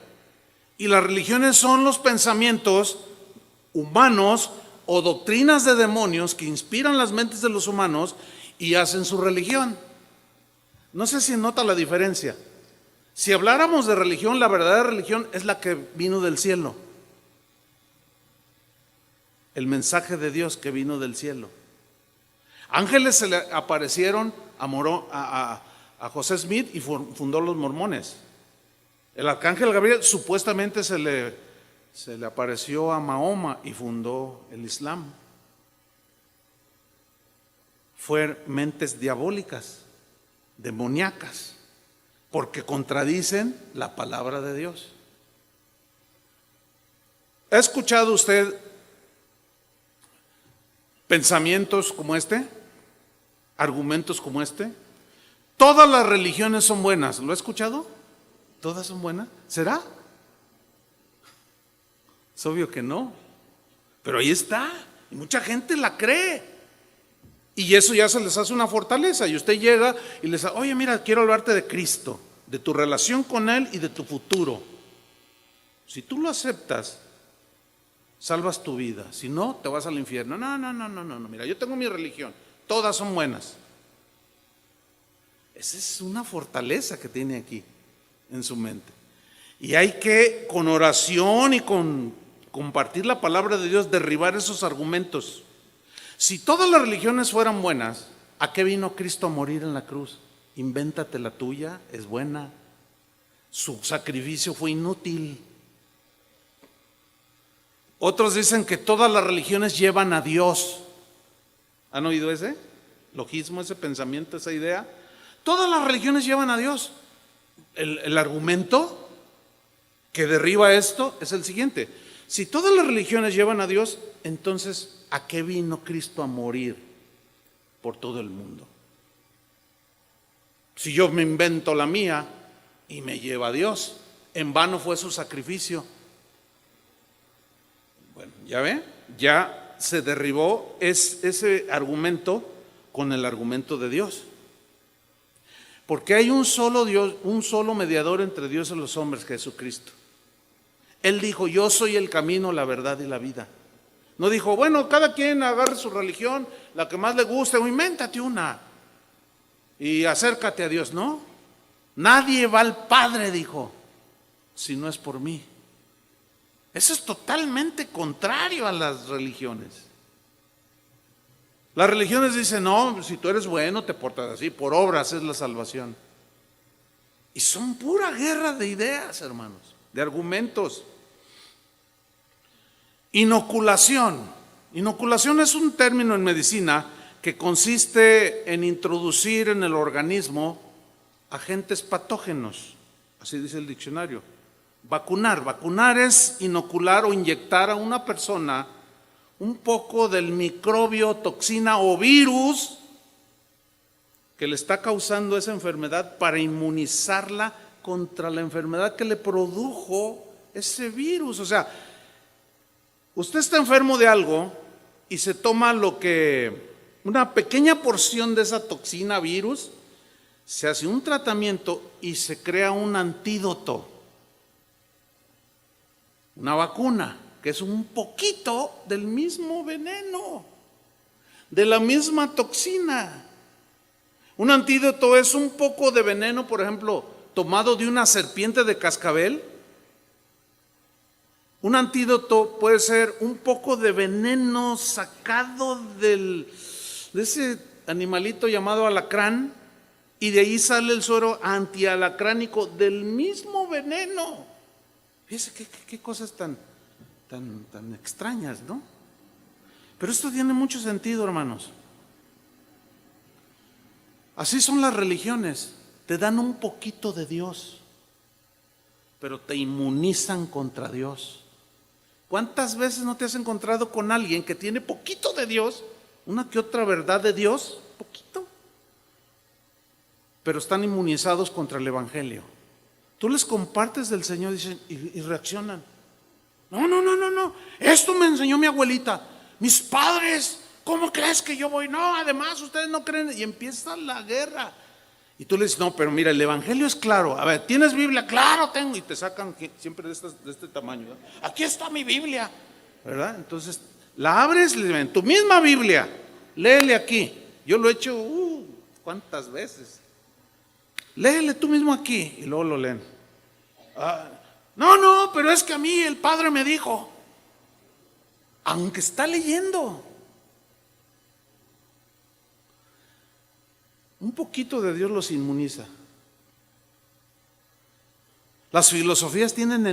Y las religiones son los pensamientos humanos o doctrinas de demonios que inspiran las mentes de los humanos y hacen su religión. No sé si nota la diferencia. Si habláramos de religión, la verdadera religión es la que vino del cielo. El mensaje de Dios que vino del cielo. Ángeles se le aparecieron a José Smith y fundó los mormones. El arcángel Gabriel supuestamente se le apareció a Mahoma y fundó el Islam. Fueron mentes diabólicas, demoníacas, porque contradicen la palabra de Dios. ¿Ha escuchado usted pensamientos como este? ¿Argumentos como este? Todas las religiones son buenas. ¿Lo ha escuchado? ¿Todas son buenas? ¿Será? Es obvio que no. Pero ahí está. Y mucha gente la cree. Y eso ya se les hace una fortaleza. Y usted llega y les dice, oye, mira, quiero hablarte de Cristo, de tu relación con Él y de tu futuro. Si tú lo aceptas, salvas tu vida. Si no, te vas al infierno. No. Mira, yo tengo mi religión. Todas son buenas. Esa es una fortaleza que tiene aquí en su mente. Y hay que, con oración y con compartir la palabra de Dios, derribar esos argumentos. Si todas las religiones fueran buenas, ¿a qué vino Cristo a morir en la cruz? Invéntate la tuya, es buena. Su sacrificio fue inútil. Otros dicen que todas las religiones llevan a Dios. ¿Han oído ese logismo, ese pensamiento, esa idea? Todas las religiones llevan a Dios. El argumento que derriba esto es el siguiente: si todas las religiones llevan a Dios, entonces ¿a qué vino Cristo a morir por todo el mundo? Si yo me invento la mía y me lleva a Dios, en vano fue su sacrificio. Bueno, ya ve, ya se derribó ese argumento con el argumento de Dios. Porque hay un solo Dios, un solo mediador entre Dios y los hombres, Jesucristo. Él dijo, yo soy el camino, la verdad y la vida. No dijo, bueno, cada quien agarre su religión, la que más le guste, o invéntate una y acércate a Dios. No, nadie va al Padre, dijo, si no es por mí. Eso es totalmente contrario a las religiones. Las religiones dicen, no, si tú eres bueno te portas así, por obras es la salvación. Y son pura guerra de ideas, hermanos, de argumentos. Inoculación. Inoculación es un término en medicina que consiste en introducir en el organismo agentes patógenos, así dice el diccionario. Vacunar es inocular o inyectar a una persona un poco del microbio, toxina o virus que le está causando esa enfermedad para inmunizarla contra la enfermedad que le produjo ese virus. O sea, usted está enfermo de algo y se toma una pequeña porción de esa toxina, virus, se hace un tratamiento y se crea un antídoto, una vacuna, que es un poquito del mismo veneno, de la misma toxina. Un antídoto es un poco de veneno, por ejemplo, tomado de una serpiente de cascabel. Un antídoto puede ser un poco de veneno sacado de ese animalito llamado alacrán, y de ahí sale el suero antialacránico del mismo veneno. Fíjense qué cosas tan extrañas, ¿no? Pero esto tiene mucho sentido, hermanos. Así son las religiones, te dan un poquito de Dios, pero te inmunizan contra Dios. ¿Cuántas veces no te has encontrado con alguien que tiene poquito de Dios, una que otra verdad de Dios, poquito, pero están inmunizados contra el Evangelio? Tú les compartes del Señor y reaccionan. No, esto me enseñó mi abuelita, mis padres, ¿cómo crees que yo voy? No, además ustedes no creen, y empieza la guerra. Y tú le dices, no, pero mira, el Evangelio es claro. A ver, ¿tienes Biblia? Claro, tengo. Y te sacan siempre de este tamaño, ¿verdad? Aquí está mi Biblia, ¿verdad? Entonces, la abres, en tu misma Biblia, léele aquí. Yo lo he hecho, ¿cuántas veces? Léele tú mismo aquí, y luego lo leen. No, pero es que a mí el Padre me dijo. Aunque está leyendo. Un poquito de Dios los inmuniza. Las filosofías tienen la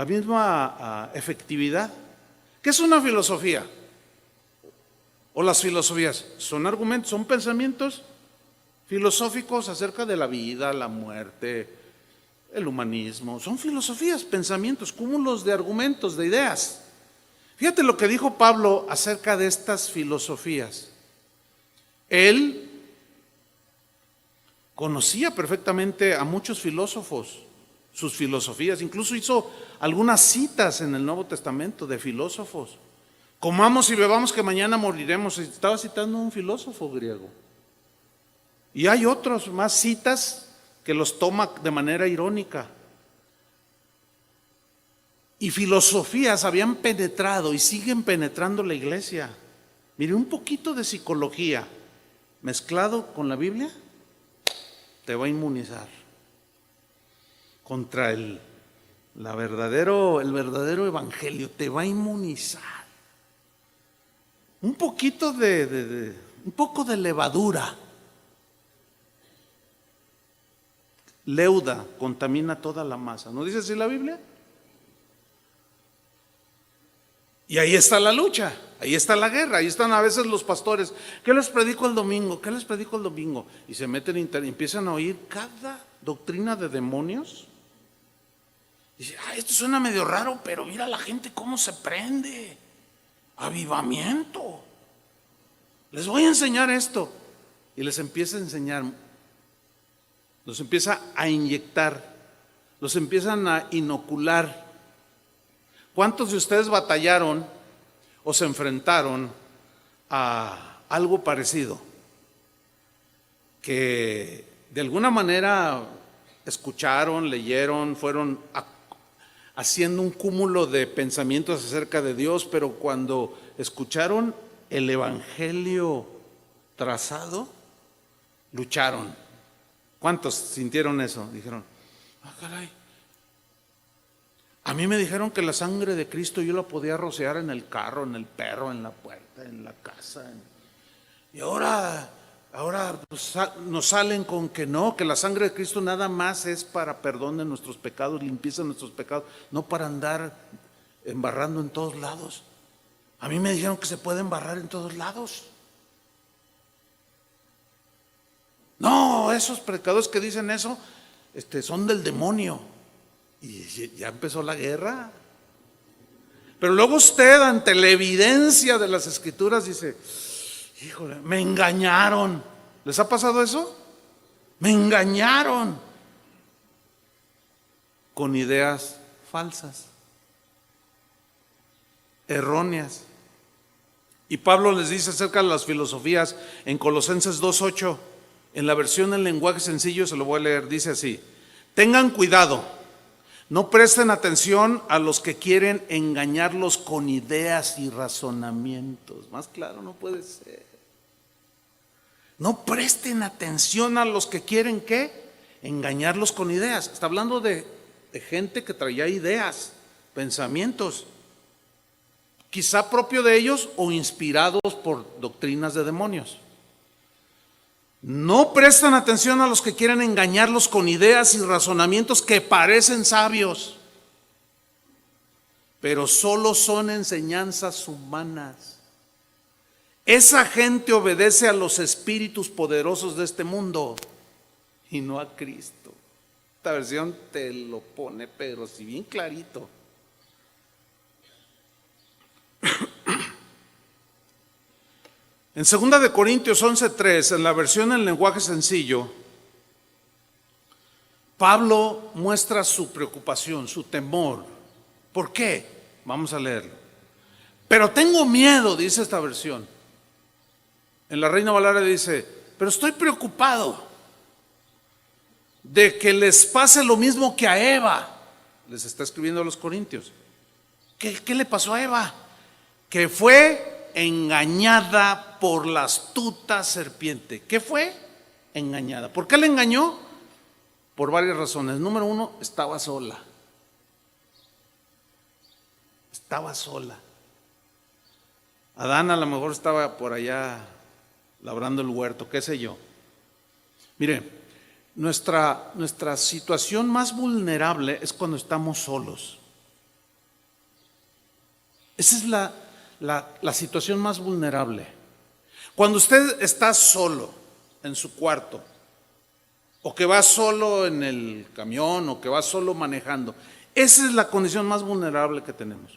misma efectividad. ¿Qué es una filosofía? O las filosofías son argumentos, son pensamientos filosóficos acerca de la vida, la muerte, el humanismo. Son filosofías, pensamientos, cúmulos de argumentos, de ideas. Fíjate lo que dijo Pablo acerca de estas filosofías. Él conocía perfectamente a muchos filósofos, sus filosofías, incluso hizo algunas citas en el Nuevo Testamento de filósofos. Comamos y bebamos que mañana moriremos. Estaba citando a un filósofo griego. Y hay otros más citas que los toma de manera irónica. Y filosofías habían penetrado y siguen penetrando la iglesia. Mire, un poquito de psicología mezclado con la Biblia te va a inmunizar contra el verdadero evangelio, te va a inmunizar. Un poquito un poco de levadura. Leuda contamina toda la masa. ¿No dice así la Biblia? Y ahí está la lucha, ahí está la guerra, ahí están a veces los pastores. ¿Qué les predico el domingo? ¿Qué les predico el domingo? Y se meten y empiezan a oír cada doctrina de demonios. Y dicen, esto suena medio raro, pero mira la gente cómo se prende. Avivamiento. Les voy a enseñar esto. Y les empieza a enseñar, los empieza a inyectar, los empiezan a inocular. ¿Cuántos de ustedes batallaron o se enfrentaron a algo parecido? Que de alguna manera escucharon, leyeron, fueron haciendo un cúmulo de pensamientos acerca de Dios, pero cuando escucharon el evangelio trazado, lucharon. ¿Cuántos sintieron eso? Dijeron, caray. A mí me dijeron que la sangre de Cristo yo la podía rociar en el carro, en el perro, en la puerta, en la casa. Y ahora pues, nos salen con que no, que la sangre de Cristo nada más es para perdón de nuestros pecados, limpieza de nuestros pecados, no para andar embarrando en todos lados. A mí me dijeron que se puede embarrar en todos lados. No, esos predicadores que dicen eso, son del demonio. Y ya empezó la guerra. Pero luego usted, ante la evidencia de las escrituras, dice, híjole, me engañaron. ¿Les ha pasado eso? Me engañaron con ideas falsas, erróneas. Y Pablo les dice acerca de las filosofías en Colosenses 2:8, en la versión en lenguaje sencillo se lo voy a leer, dice así: tengan cuidado. No presten atención a los que quieren engañarlos con ideas y razonamientos. Más claro no puede ser. No presten atención a los que quieren, ¿qué? Engañarlos con ideas. Está hablando de gente que traía ideas, pensamientos, quizá propio de ellos o inspirados por doctrinas de demonios. No prestan atención a los que quieren engañarlos con ideas y razonamientos que parecen sabios, pero solo son enseñanzas humanas. Esa gente obedece a los espíritus poderosos de este mundo y no a Cristo. Esta versión te lo pone, pero si bien clarito. En 2 de Corintios 11:3, en la versión en lenguaje sencillo, Pablo muestra su preocupación, su temor. ¿Por qué? Vamos a leerlo. Pero tengo miedo, dice esta versión. En la Reina Valera dice, pero estoy preocupado de que les pase lo mismo que a Eva. Les está escribiendo a los corintios. ¿Qué le pasó a Eva? Que fue engañada por la astuta serpiente. ¿Qué fue? Engañada. ¿Por qué la engañó? Por varias razones. Número uno, estaba sola. Estaba sola. Adán a lo mejor estaba por allá labrando el huerto, qué sé yo. Mire, nuestra situación más vulnerable es cuando estamos solos. Esa es la situación más vulnerable. Cuando usted está solo en su cuarto, o que va solo en el camión, o que va solo manejando, esa es la condición más vulnerable que tenemos.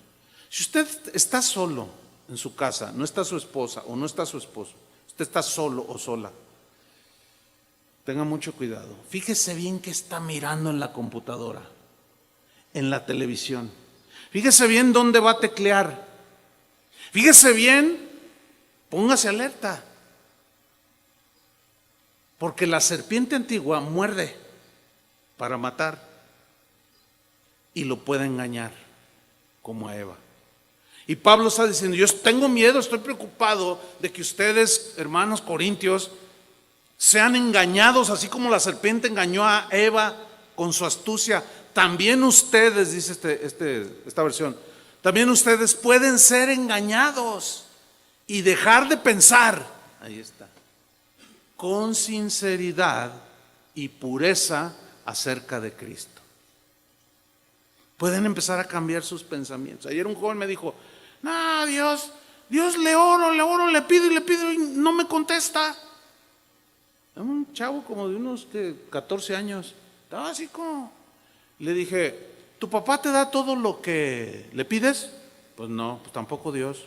Si usted está solo en su casa, no está su esposa o no está su esposo, usted está solo o sola, tenga mucho cuidado. Fíjese bien qué está mirando en la computadora, en la televisión. Fíjese bien dónde va a teclear. Fíjese bien, póngase alerta. Porque la serpiente antigua muerde para matar y lo puede engañar, como a Eva. Y Pablo está diciendo, yo tengo miedo, estoy preocupado de que ustedes, hermanos corintios, sean engañados, así como la serpiente engañó a Eva con su astucia. También ustedes, dice esta versión, también ustedes pueden ser engañados y dejar de pensar, ahí está, con sinceridad y pureza acerca de Cristo. Pueden empezar a cambiar sus pensamientos. Ayer un joven me dijo, no, Dios le oro, le pido y no me contesta. Un chavo como de unos 14 años, estaba así como, le dije, ¿tu papá te da todo lo que le pides? Pues no, pues tampoco Dios.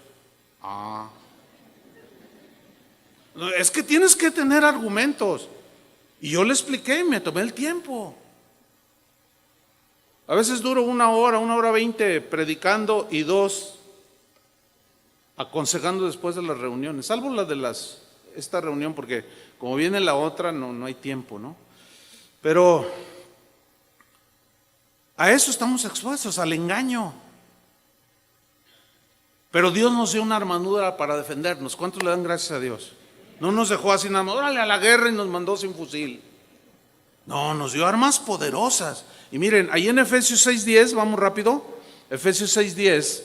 Es que tienes que tener argumentos. Y yo le expliqué, me tomé el tiempo. A veces duro 1 hora 20 predicando y 2 aconsejando después de las reuniones, salvo la de esta reunión, porque como viene la otra no hay tiempo, ¿no? Pero a eso estamos expuestos, al engaño. Pero Dios nos dio una armadura para defendernos. ¿Cuántos le dan gracias a Dios? No nos dejó así nada más, órale a la guerra y nos mandó sin fusil. No, nos dio armas poderosas. Y miren, ahí en Efesios 6:10, vamos rápido, Efesios 6:10,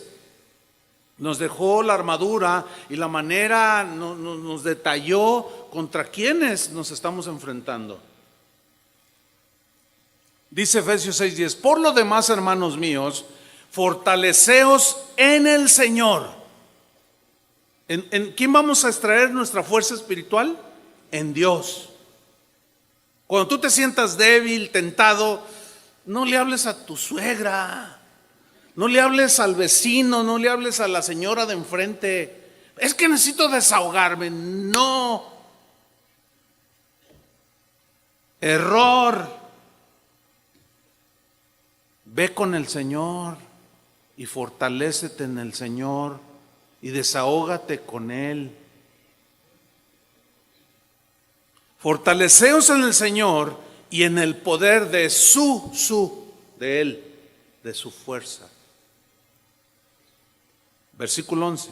nos dejó la armadura y la manera, nos detalló contra quiénes nos estamos enfrentando. Dice Efesios 6:10, por lo demás, hermanos míos, fortaleceos en el Señor. ¿En quién vamos a extraer nuestra fuerza espiritual? En Dios. Cuando tú te sientas débil, tentado, no le hables a tu suegra, no le hables al vecino, no le hables a la señora de enfrente. Es que necesito desahogarme. No. Error. Ve con el Señor y fortalécete en el Señor y desahógate con Él. Fortaleceos en el Señor y en el poder de de Él, de su fuerza. Versículo 11.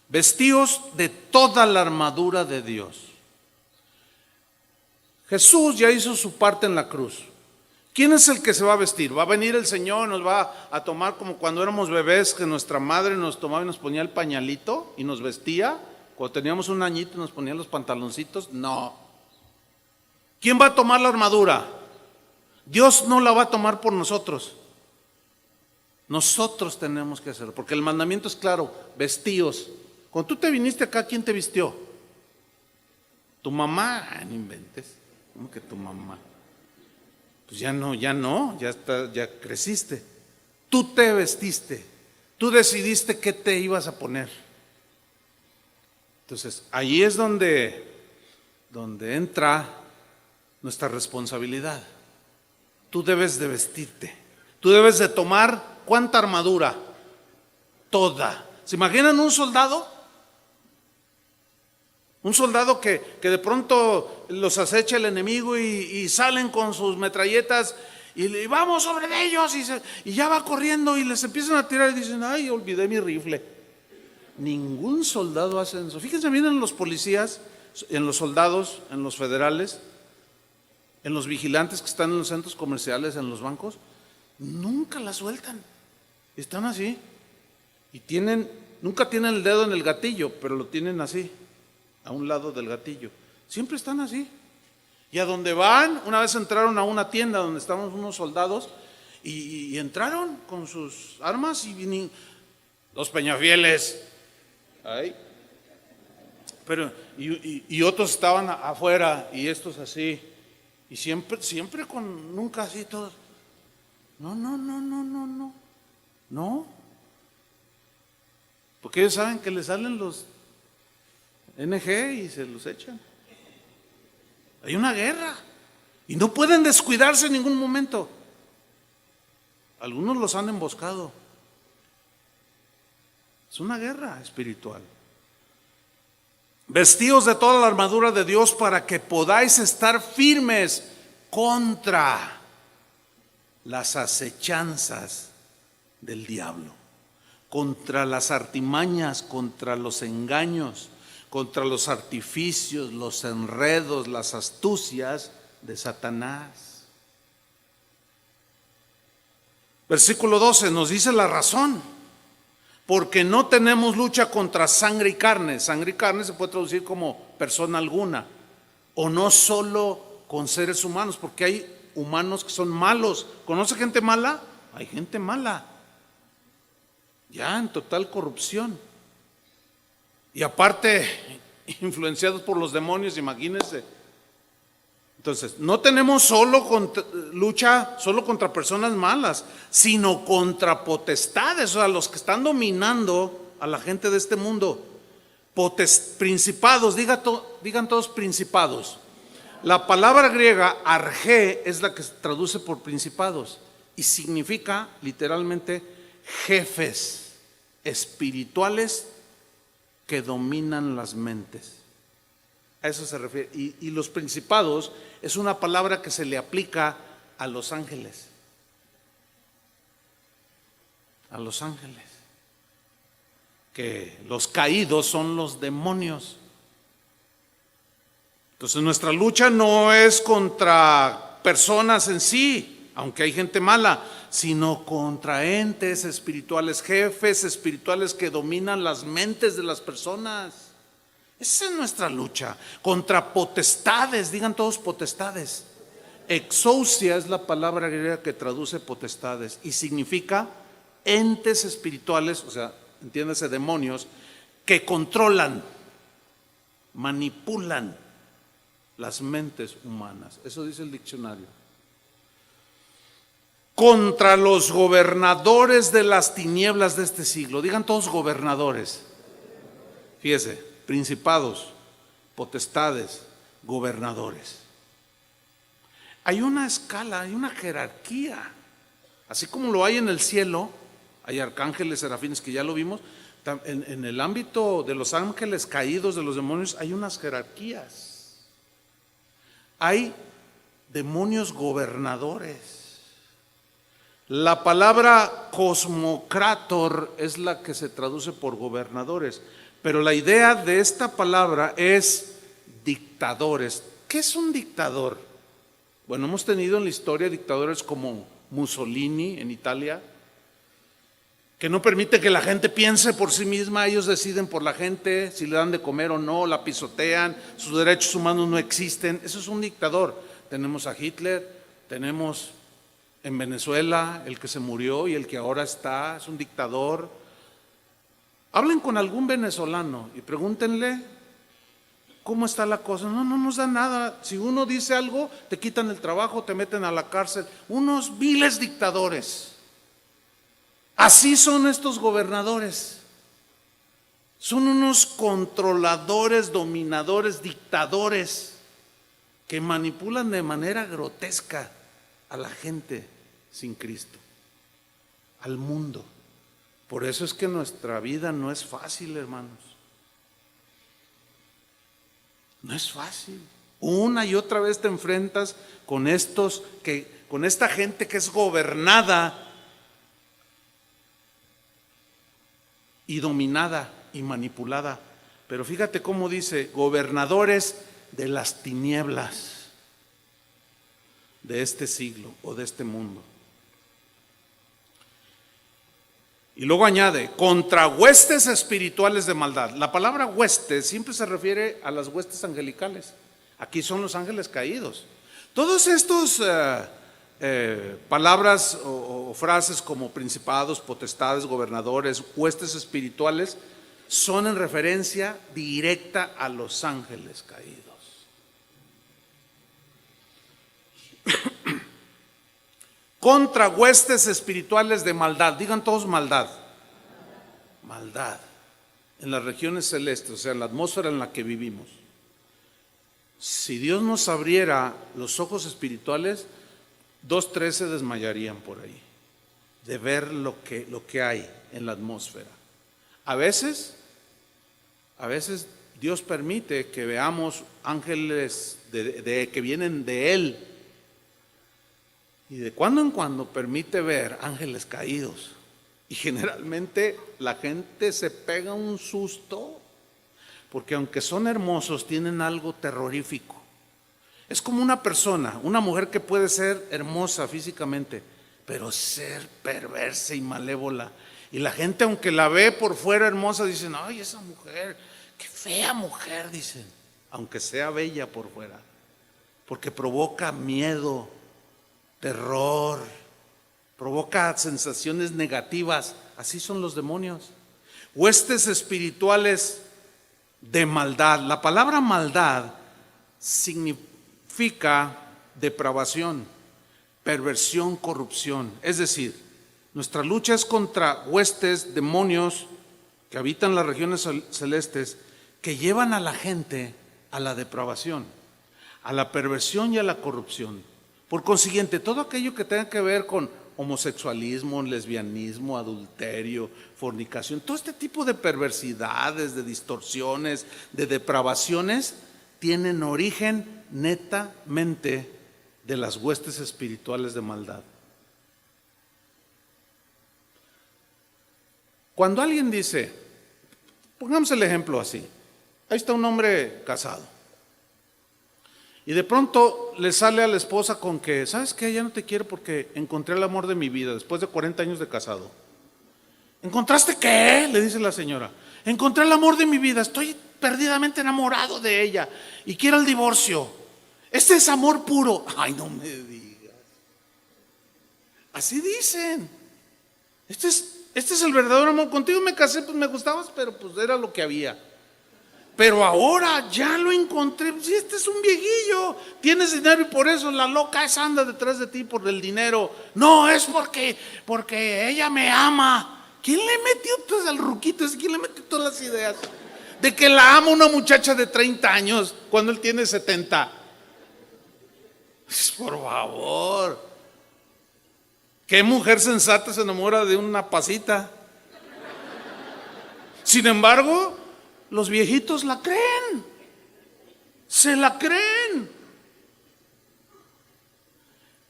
Vestíos de toda la armadura de Dios. Jesús ya hizo su parte en la cruz. ¿Quién es el que se va a vestir? Va a venir el Señor, nos va a tomar como cuando éramos bebés, que nuestra madre nos tomaba y nos ponía el pañalito y nos vestía. Cuando teníamos un añito nos ponía los pantaloncitos. No. ¿Quién va a tomar la armadura? Dios no la va a tomar por nosotros. Nosotros tenemos que hacerlo, porque el mandamiento es claro, vestíos. Cuando tú te viniste acá, ¿quién te vistió? Tu mamá. No inventes. ¿Cómo que tu mamá? Pues ya creciste. Tú te vestiste, tú decidiste qué te ibas a poner. Entonces, ahí es donde entra nuestra responsabilidad. Tú debes de vestirte, tú debes de tomar, ¿cuánta armadura? Toda. ¿Se imaginan un soldado? Un soldado que de pronto los acecha el enemigo y salen con sus metralletas y vamos sobre ellos y ya va corriendo y les empiezan a tirar y dicen, ay, olvidé mi rifle. Ningún soldado hace eso. Fíjense bien en los policías, en los soldados, en los federales, en los vigilantes que están en los centros comerciales, en los bancos, nunca la sueltan. Están así y nunca tienen el dedo en el gatillo, pero lo tienen así, a un lado del gatillo. Siempre están así. Y a donde van, una vez entraron a una tienda donde estaban unos soldados y entraron con sus armas y vinieron los Peñafieles. Ay. Pero, y otros estaban afuera y estos así. Y siempre nunca así todos. No. No. Porque ellos saben que les salen los NG y se los echan. Hay una guerra y no pueden descuidarse en ningún momento. Algunos los han emboscado. Es una guerra espiritual. Vestíos de toda la armadura de Dios para que podáis estar firmes contra las acechanzas del diablo, contra las artimañas, contra los engaños, contra los artificios, los enredos, las astucias de Satanás. Versículo 12 nos dice la razón. Porque no tenemos lucha contra sangre y carne. Sangre y carne se puede traducir como persona alguna. O no solo con seres humanos, porque hay humanos que son malos. ¿Conoce gente mala? Hay gente mala. Ya en total corrupción. Y aparte, influenciados por los demonios, imagínense. Entonces, no tenemos lucha solo contra personas malas, sino contra potestades, o sea, los que están dominando a la gente de este mundo. Principados, digan todos principados. La palabra griega argé es la que se traduce por principados y significa literalmente jefes espirituales que dominan las mentes. A eso se refiere. Y los principados es una palabra que se le aplica a los ángeles. A los ángeles. Que los caídos son los demonios. Entonces nuestra lucha no es contra personas en sí, aunque hay gente mala, sino contra entes espirituales, jefes espirituales que dominan las mentes de las personas. Esa es nuestra lucha, contra potestades, digan todos potestades. Exousia es la palabra griega que traduce potestades y significa entes espirituales, o sea, entiéndase, demonios, que controlan, manipulan las mentes humanas. Eso dice el diccionario. Contra los gobernadores de las tinieblas de este siglo, digan todos gobernadores. Fíjese. Principados, potestades, gobernadores. Hay una escala, hay una jerarquía. Así como lo hay en el cielo, hay arcángeles, serafines, que ya lo vimos. En el ámbito de los ángeles caídos, de los demonios, hay unas jerarquías. Hay demonios gobernadores. La palabra cosmocrator es la que se traduce por gobernadores. Pero la idea de esta palabra es dictadores. ¿Qué es un dictador? Bueno, hemos tenido en la historia dictadores como Mussolini en Italia, que no permite que la gente piense por sí misma. Ellos deciden por la gente si le dan de comer o no, la pisotean, sus derechos humanos no existen. Eso es un dictador. Tenemos a Hitler, tenemos en Venezuela el que se murió y el que ahora está, es un dictador. Hablen con algún venezolano y pregúntenle cómo está la cosa. No nos da nada. Si uno dice algo, te quitan el trabajo, te meten a la cárcel. Unos viles dictadores. Así son estos gobernadores. Son unos controladores, dominadores, dictadores que manipulan de manera grotesca a la gente sin Cristo, al mundo. Por eso es que nuestra vida no es fácil, hermanos. No es fácil. Una y otra vez te enfrentas con con esta gente que es gobernada y dominada y manipulada. Pero fíjate cómo dice, gobernadores de las tinieblas de este siglo o de este mundo. Y luego añade, contra huestes espirituales de maldad. La palabra huestes siempre se refiere a las huestes angelicales, Aquí son los ángeles caídos. Todos estos palabras o frases como principados, potestades, gobernadores, huestes espirituales, son en referencia directa a los ángeles caídos. Contra huestes espirituales de maldad. Digan todos maldad. Maldad. En las regiones celestes, o sea, en la atmósfera en la que vivimos. Si Dios nos abriera los ojos espirituales, 2, 3 se desmayarían por ahí de ver lo que hay en la atmósfera. A veces Dios permite que veamos ángeles que vienen de Él, y de cuando en cuando permite ver ángeles caídos, y generalmente la gente se pega un susto, porque aunque son hermosos tienen algo terrorífico. Es como una persona, una mujer que puede ser hermosa físicamente, pero ser perversa y malévola. Y la gente, aunque la ve por fuera hermosa, dicen: ay, esa mujer, qué fea mujer, dicen, aunque sea bella por fuera, porque provoca miedo, terror, provoca sensaciones negativas. Así son los demonios. Huestes espirituales de maldad. La palabra maldad significa depravación, perversión, corrupción. Es decir, nuestra lucha es contra huestes, demonios que habitan las regiones celestes, que llevan a la gente a la depravación, a la perversión y a la corrupción. Por consiguiente, todo aquello que tenga que ver con homosexualismo, lesbianismo, adulterio, fornicación, todo este tipo de perversidades, de distorsiones, de depravaciones, tienen origen netamente de las huestes espirituales de maldad. Cuando alguien dice, pongamos el ejemplo así, ahí está un hombre casado, y de pronto le sale a la esposa con que: ¿sabes qué? Ya no te quiero porque encontré el amor de mi vida después de 40 años de casado. ¿Encontraste qué? Le dice la señora. Encontré el amor de mi vida, estoy perdidamente enamorado de ella y quiero el divorcio. Este es amor puro. Ay, no me digas. Así dicen. Este es el verdadero amor. Contigo me casé, pues me gustabas, pero pues era lo que había. Pero ahora ya lo encontré. Si este es un viejillo, tienes dinero y por eso la loca esa anda detrás de ti por el dinero. No, es porque ella me ama. ¿Quién le metió pues al ruquito? ¿Quién le metió todas las ideas de que la ama una muchacha de 30 años cuando él tiene 70? Por favor. ¿Qué mujer sensata se enamora de una pasita? Sin embargo, los viejitos la creen, se la creen.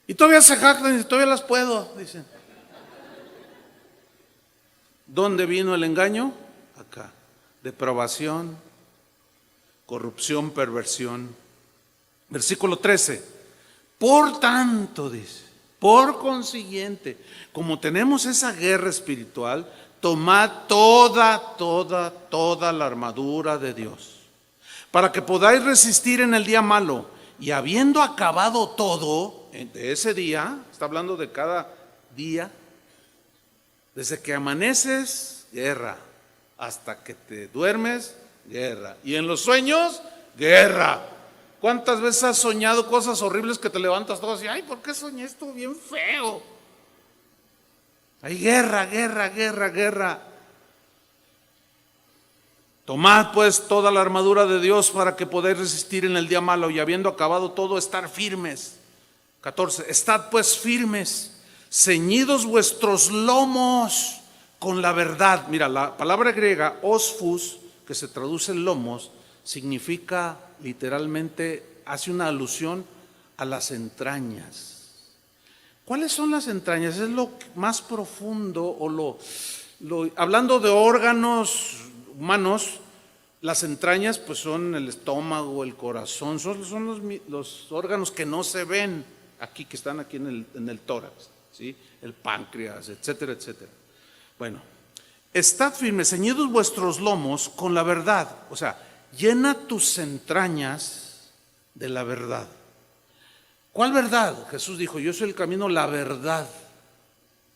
Y todavía se jactan y todavía las puedo, dicen. ¿Dónde vino el engaño? Acá. Depravación, corrupción, perversión. Versículo 13. Por tanto, dice, por consiguiente, como tenemos esa guerra espiritual, tomad toda la armadura de Dios, para que podáis resistir en el día malo, y habiendo acabado todo de ese día, está hablando de cada día, desde que amaneces, guerra, hasta que te duermes, guerra, y en los sueños, guerra. ¿Cuántas veces has soñado cosas horribles que te levantas todo así? Ay, ¿por qué soñé esto bien feo? Hay guerra. Tomad pues toda la armadura de Dios para que podáis resistir en el día malo, y habiendo acabado todo, estar firmes. 14. Estad pues firmes, ceñidos vuestros lomos con la verdad. Mira, la palabra griega osfus, que se traduce en lomos, significa literalmente, hace una alusión a las entrañas. ¿Cuáles son las entrañas? Es lo más profundo, o hablando de órganos humanos, las entrañas pues son el estómago, el corazón, son los órganos que no se ven aquí, que están aquí en el tórax, ¿sí? El páncreas, etcétera, etcétera. Bueno, estad firmes, ceñidos vuestros lomos con la verdad. O sea, llena tus entrañas de la verdad. ¿Cuál verdad? Jesús dijo, yo soy el camino, la verdad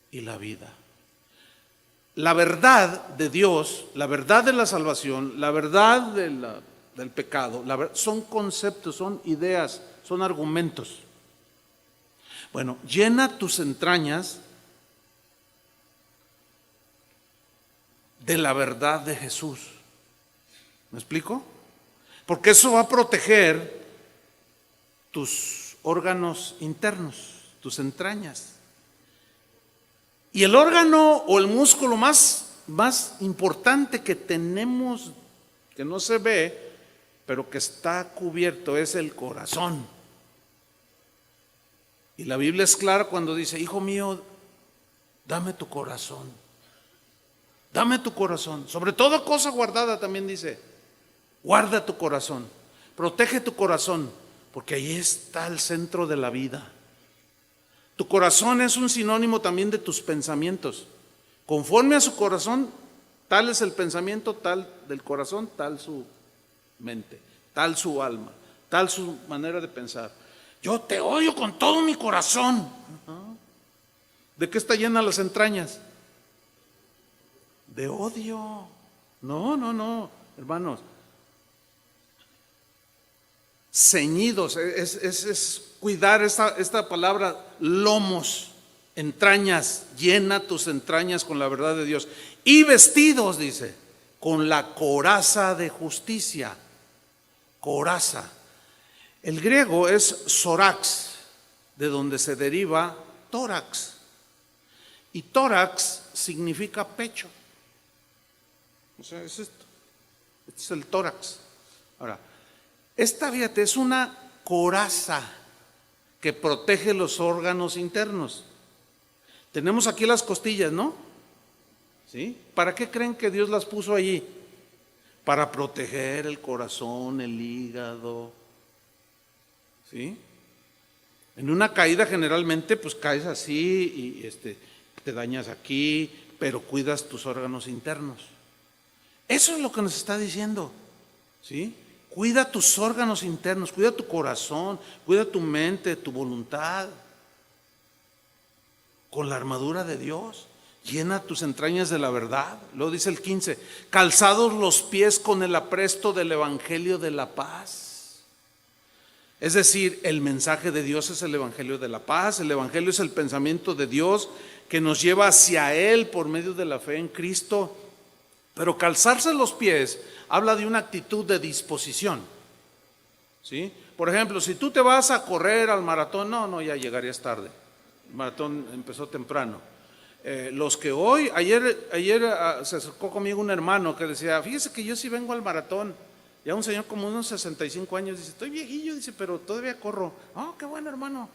y la vida. La verdad de Dios, la verdad de la salvación, la verdad del pecado, son conceptos, son ideas, son argumentos. Bueno, llena tus entrañas de la verdad de Jesús. ¿Me explico? Porque eso va a proteger tus órganos internos, tus entrañas. Y el órgano o el músculo más importante que tenemos, que no se ve, pero que está cubierto, es el corazón. Y la Biblia es clara cuando dice, hijo mío, dame tu corazón. Dame tu corazón. Sobre toda cosa guardada también dice, guarda tu corazón. Protege tu corazón, porque ahí está el centro de la vida. Tu corazón es un sinónimo también de tus pensamientos. Conforme a su corazón, tal es el pensamiento, tal del corazón, tal su mente, tal su alma, tal su manera de pensar. Yo te odio con todo mi corazón. ¿De qué está llena las entrañas? De odio. No, hermanos. Ceñidos, es cuidar esta palabra, lomos, entrañas, llena tus entrañas con la verdad de Dios. Y vestidos, dice, con la coraza de justicia. Coraza. El griego es sorax, de donde se deriva tórax. Y tórax significa pecho. O sea, es esto. Este es el tórax. Ahora, esta, fíjate, es una coraza que protege los órganos internos. Tenemos aquí las costillas, ¿no? ¿Sí? ¿Para qué creen que Dios las puso allí? Para proteger el corazón, el hígado. ¿Sí? En una caída generalmente pues caes así y te dañas aquí, pero cuidas tus órganos internos. Eso es lo que nos está diciendo. ¿Sí? Cuida tus órganos internos, cuida tu corazón, cuida tu mente, tu voluntad. Con la armadura de Dios, llena tus entrañas de la verdad. Luego dice el 15, calzados los pies con el apresto del evangelio de la paz. Es decir, el mensaje de Dios es el evangelio de la paz. El evangelio es el pensamiento de Dios que nos lleva hacia Él por medio de la fe en Cristo. Pero calzarse los pies habla de una actitud de disposición. ¿Sí? Por ejemplo, si tú te vas a correr al maratón, no, ya llegarías tarde. El maratón empezó temprano. Los que hoy, ayer se acercó conmigo un hermano que decía, fíjese que yo sí vengo al maratón. Ya un señor como unos 65 años, dice, estoy viejillo, dice, pero todavía corro. Oh, qué bueno, hermano.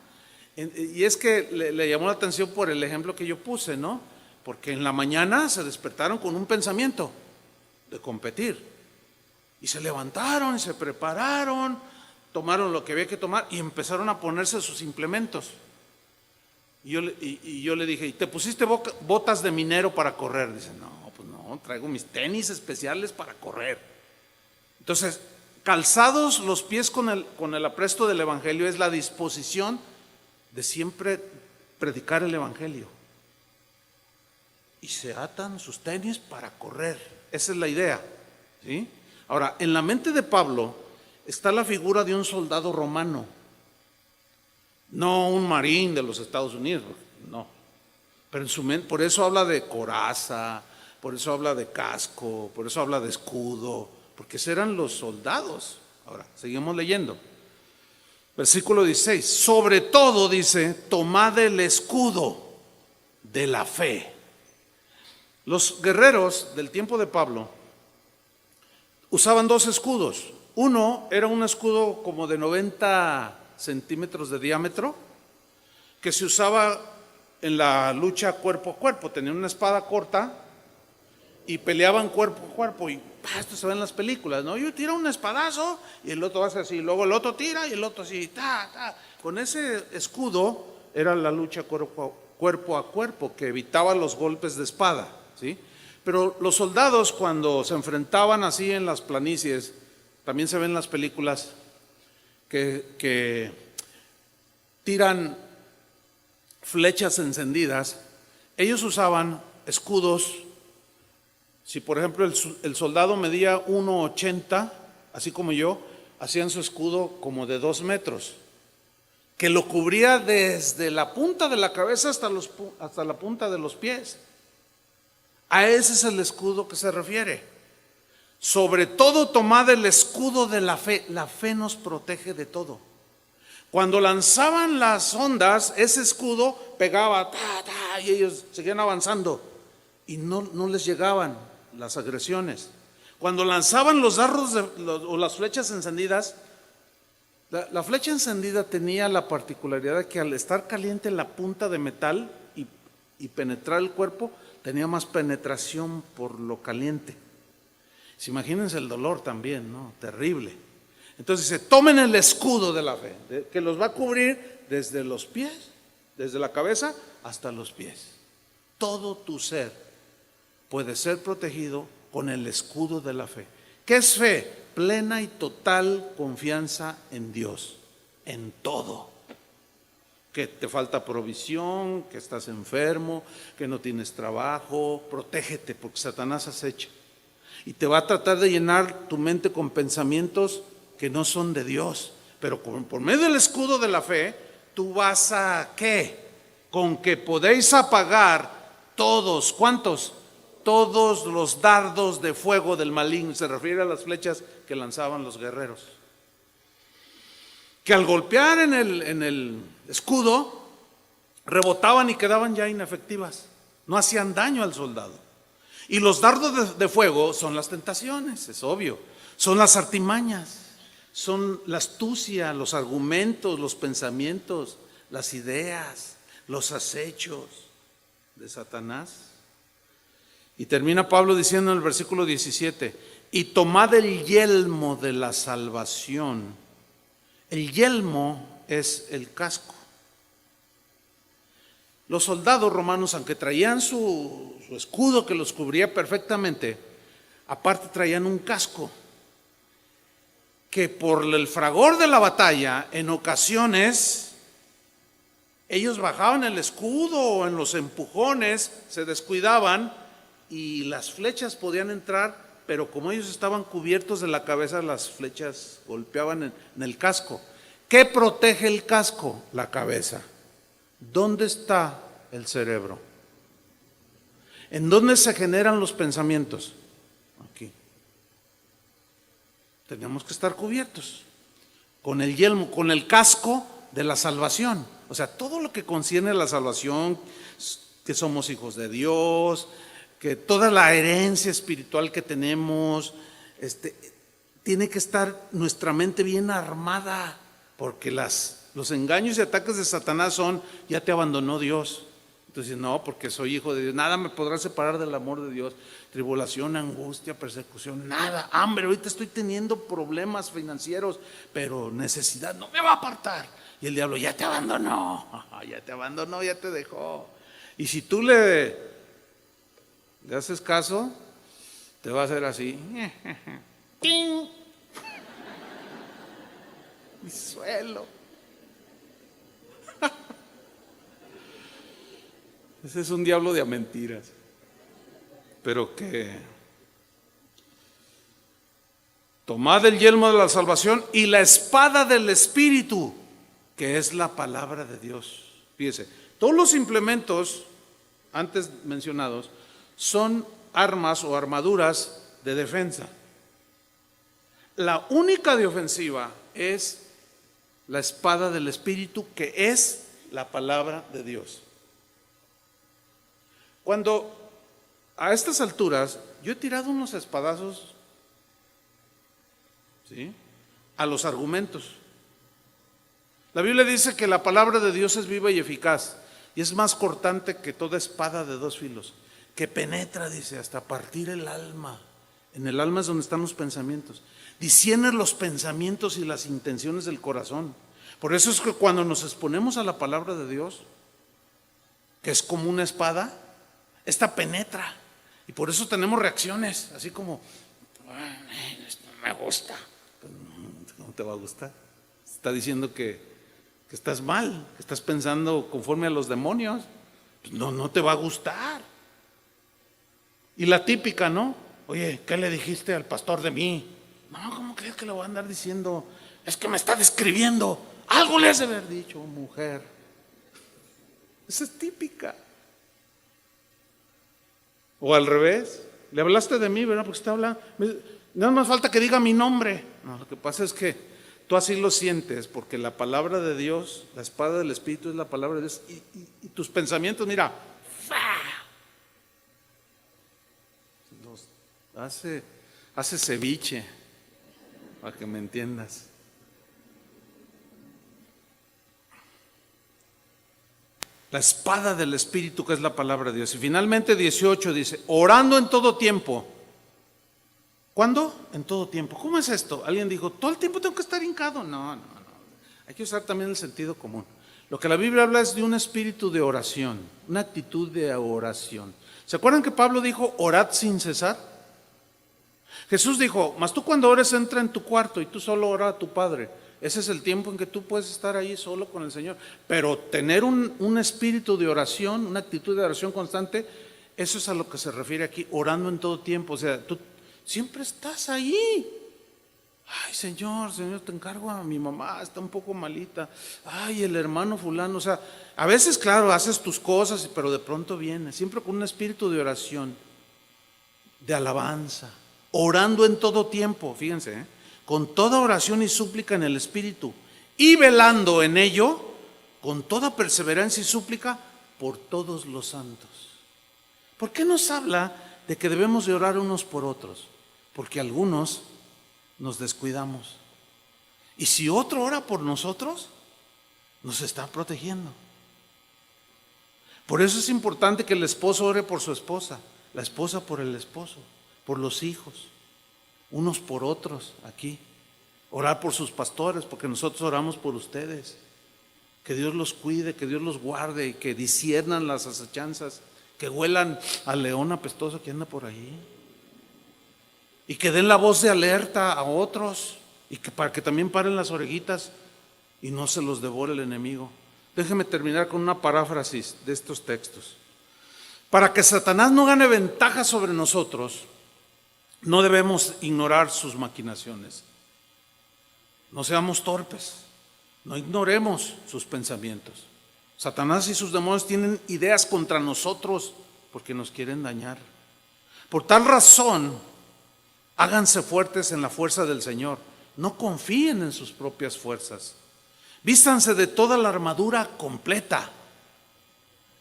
Y es que le llamó la atención por el ejemplo que yo puse, ¿no? Porque en la mañana se despertaron con un pensamiento de competir. Y se levantaron y se prepararon, tomaron lo que había que tomar y empezaron a ponerse sus implementos. Y yo le dije, ¿y te pusiste botas de minero para correr? Dice, no, pues no, traigo mis tenis especiales para correr. Entonces, calzados los pies con el apresto del evangelio es la disposición de siempre predicar el evangelio. Y se atan sus tenis para correr. Esa es la idea. ¿Sí? Ahora, en la mente de Pablo está la figura de un soldado romano. No un marín de los Estados Unidos, no. Pero en su mente, por eso habla de coraza, por eso habla de casco, por eso habla de escudo, porque esos eran los soldados. Ahora, seguimos leyendo. Versículo 16. Sobre todo, dice, tomad el escudo de la fe. Los guerreros del tiempo de Pablo usaban dos escudos. Uno era un escudo como de 90 centímetros de diámetro, que se usaba en la lucha cuerpo a cuerpo. Tenían una espada corta y peleaban cuerpo a cuerpo. Y esto se ve en las películas, ¿no? Yo tiro un espadazo y el otro hace así, luego el otro tira y el otro así, Con ese escudo era la lucha cuerpo a cuerpo, que evitaba los golpes de espada, ¿sí? Pero los soldados, cuando se enfrentaban así en las planicies, también se ven en las películas, que tiran flechas encendidas, ellos usaban escudos. Si por ejemplo el soldado medía 1,80, así como yo, hacían su escudo como de 2 metros, que lo cubría desde la punta de la cabeza hasta la punta de los pies. A ese es el escudo que se refiere. Sobre todo tomad el escudo de la fe. La fe nos protege de todo. Cuando lanzaban las ondas, ese escudo pegaba, y ellos seguían avanzando y no les llegaban las agresiones. Cuando lanzaban los dardos o las flechas encendidas, la flecha encendida tenía la particularidad de que al estar caliente la punta de metal y penetrar el cuerpo, tenía más penetración por lo caliente. Imagínense el dolor también, ¿no? Terrible. Entonces dice, tomen el escudo de la fe, que los va a cubrir desde los pies, desde la cabeza hasta los pies. Todo tu ser puede ser protegido con el escudo de la fe. ¿Qué es fe? Plena y total confianza en Dios, en todo. Que te falta provisión, que estás enfermo, que no tienes trabajo, protégete porque Satanás acecha. Y te va a tratar de llenar tu mente con pensamientos que no son de Dios. Pero por medio del escudo de la fe, tú vas a ¿qué? Con que podéis apagar todos, ¿cuántos? Todos los dardos de fuego del maligno. Se refiere a las flechas que lanzaban los guerreros. Que al golpear en el escudo, rebotaban y quedaban ya inefectivas. No hacían daño al soldado. Y los dardos de fuego son las tentaciones, es obvio. Son las artimañas, son la astucia, los argumentos, los pensamientos, las ideas, los acechos de Satanás. Y termina Pablo diciendo en el versículo 17, y tomad el yelmo de la salvación. El yelmo es el casco. Los soldados romanos, aunque traían su escudo que los cubría perfectamente, aparte traían un casco que por el fragor de la batalla, en ocasiones, ellos bajaban el escudo o en los empujones se descuidaban y las flechas podían entrar, pero como ellos estaban cubiertos de la cabeza, las flechas golpeaban en el casco. ¿Qué protege el casco? La cabeza. ¿Dónde está el cerebro? ¿En dónde se generan los pensamientos? Aquí. Tenemos que estar cubiertos con el yelmo, con el casco de la salvación. O sea, todo lo que concierne a la salvación, que somos hijos de Dios, que toda la herencia espiritual que tenemos, tiene que estar nuestra mente bien armada, porque los engaños y ataques de Satanás son, ya te abandonó Dios. Entonces, no, porque soy hijo de Dios, nada me podrá separar del amor de Dios. Tribulación, angustia, persecución, nada. Hambre, ahorita estoy teniendo problemas financieros, pero necesidad no me va a apartar. Y el diablo, ya te abandonó, ya te dejó. Y si tú le haces caso, te va a hacer así. ¡Ting! Mi suelo. Ese es un diablo de mentiras. Pero que tomad el yelmo de la salvación y la espada del Espíritu, que es la palabra de Dios. Fíjese, todos los implementos antes mencionados son armas o armaduras de defensa. La única de ofensiva es la espada del Espíritu, que es la palabra de Dios. Cuando a estas alturas yo he tirado unos espadazos, ¿sí?, a los argumentos. La Biblia dice que la palabra de Dios es viva y eficaz y es más cortante que toda espada de 2 filos, que penetra, dice, hasta partir el alma. En el alma es donde están los pensamientos. Discierne los pensamientos y las intenciones del corazón. Por eso es que cuando nos exponemos a la palabra de Dios, que es como una espada, esta penetra. Y por eso tenemos reacciones, así como, esto no me gusta. ¿Cómo te va a gustar? Está diciendo que estás mal, que estás pensando conforme a los demonios. Pues no te va a gustar. Y la típica, ¿no? Oye, ¿qué le dijiste al pastor de mí? No, ¿cómo crees que le voy a andar diciendo? Es que me está describiendo. Algo le has de haber dicho, mujer. Esa es típica. O al revés, le hablaste de mí, ¿verdad? Porque usted habla, no más falta que diga mi nombre. No, lo que pasa es que tú así lo sientes, porque la palabra de Dios, la espada del Espíritu es la palabra de Dios, y tus pensamientos, mira, hace ceviche, para que me entiendas. La espada del Espíritu, que es la palabra de Dios. Y finalmente 18 dice, orando en todo tiempo. ¿Cuándo? En todo tiempo. ¿Cómo es esto? Alguien dijo, ¿todo el tiempo tengo que estar hincado? No. Hay que usar también el sentido común. Lo que la Biblia habla es de un espíritu de oración, una actitud de oración. ¿Se acuerdan que Pablo dijo, orad sin cesar? Jesús dijo, mas tú cuando ores entra en tu cuarto y tú solo ora a tu Padre. Ese es el tiempo en que tú puedes estar ahí solo con el Señor. Pero tener un espíritu de oración, una actitud de oración constante, eso es a lo que se refiere aquí, orando en todo tiempo. O sea, tú siempre estás ahí. Ay, Señor, te encargo a mi mamá, está un poco malita. Ay, el hermano fulano. O sea, a veces, claro, haces tus cosas, pero de pronto viene, siempre con un espíritu de oración, de alabanza, orando en todo tiempo, fíjense, con toda oración y súplica en el Espíritu, y velando en ello, con toda perseverancia y súplica, por todos los santos. ¿Por qué nos habla de que debemos de orar unos por otros? Porque algunos nos descuidamos. Y si otro ora por nosotros, nos está protegiendo. Por eso es importante que el esposo ore por su esposa, la esposa por el esposo, por los hijos, unos por otros aquí. Orar por sus pastores, porque nosotros oramos por ustedes. Que Dios los cuide, que Dios los guarde y que disciernan las acechanzas, que huelan al león apestoso que anda por ahí. Y que den la voz de alerta a otros y que para que también paren las orejitas y no se los devore el enemigo. Déjeme terminar con una paráfrasis de estos textos. Para que Satanás no gane ventaja sobre nosotros, no debemos ignorar sus maquinaciones. No seamos torpes, no ignoremos sus pensamientos. Satanás y sus demonios tienen ideas contra nosotros porque nos quieren dañar. Por tal razón, háganse fuertes en la fuerza del Señor. No confíen en sus propias fuerzas. Vístanse de toda la armadura completa.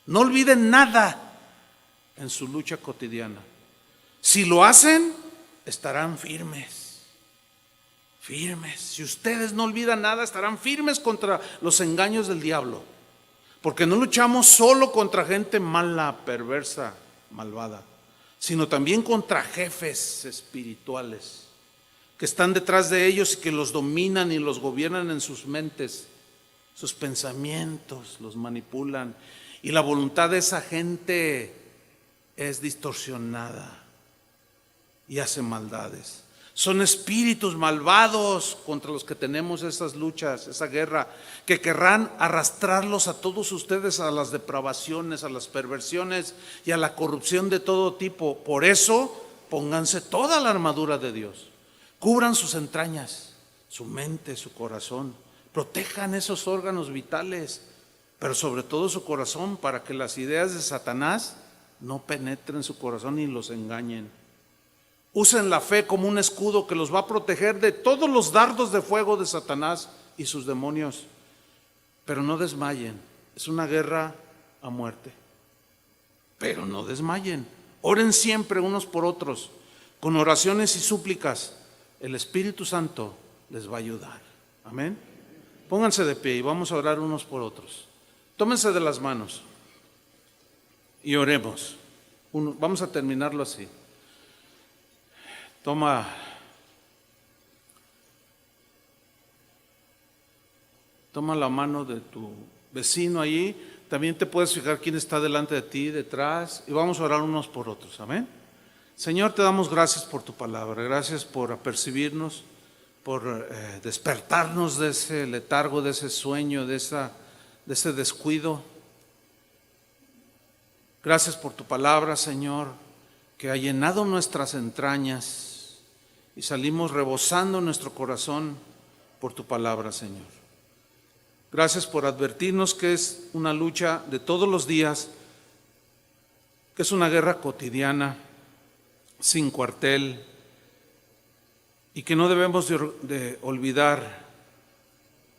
No olviden nada en su lucha cotidiana. Si lo hacen, estarán firmes. Firmes. Si ustedes no olvidan nada, estarán firmes contra los engaños del diablo. Porque no luchamos solo contra gente mala, perversa, malvada, sino también contra jefes espirituales que están detrás de ellos y que los dominan y los gobiernan en sus mentes, sus pensamientos, los manipulan. Y la voluntad de esa gente es distorsionada y hace maldades. Son espíritus malvados contra los que tenemos esas luchas, esa guerra, que querrán arrastrarlos a todos ustedes a las depravaciones, a las perversiones y a la corrupción de todo tipo. Por eso, pónganse toda la armadura de Dios. Cubran sus entrañas, su mente, su corazón. Protejan esos órganos vitales, pero sobre todo su corazón, para que las ideas de Satanás no penetren su corazón y los engañen. Usen la fe como un escudo que los va a proteger de todos los dardos de fuego de Satanás y sus demonios. Pero no desmayen, es una guerra a muerte. Pero no desmayen, oren siempre unos por otros, con oraciones y súplicas. El Espíritu Santo les va a ayudar. Amén. Pónganse de pie y vamos a orar unos por otros. Tómense de las manos y oremos. Vamos a terminarlo así. Toma la mano de tu vecino allí. También te puedes fijar quién está delante de ti, detrás. Y vamos a orar unos por otros. Amén. Señor, te damos gracias por tu palabra. Gracias por apercibirnos, por despertarnos de ese letargo, de ese sueño, de ese descuido. Gracias por tu palabra, Señor, que ha llenado nuestras entrañas y salimos rebosando nuestro corazón por tu palabra, Señor. Gracias por advertirnos que es una lucha de todos los días, que es una guerra cotidiana, sin cuartel, y que no debemos de olvidar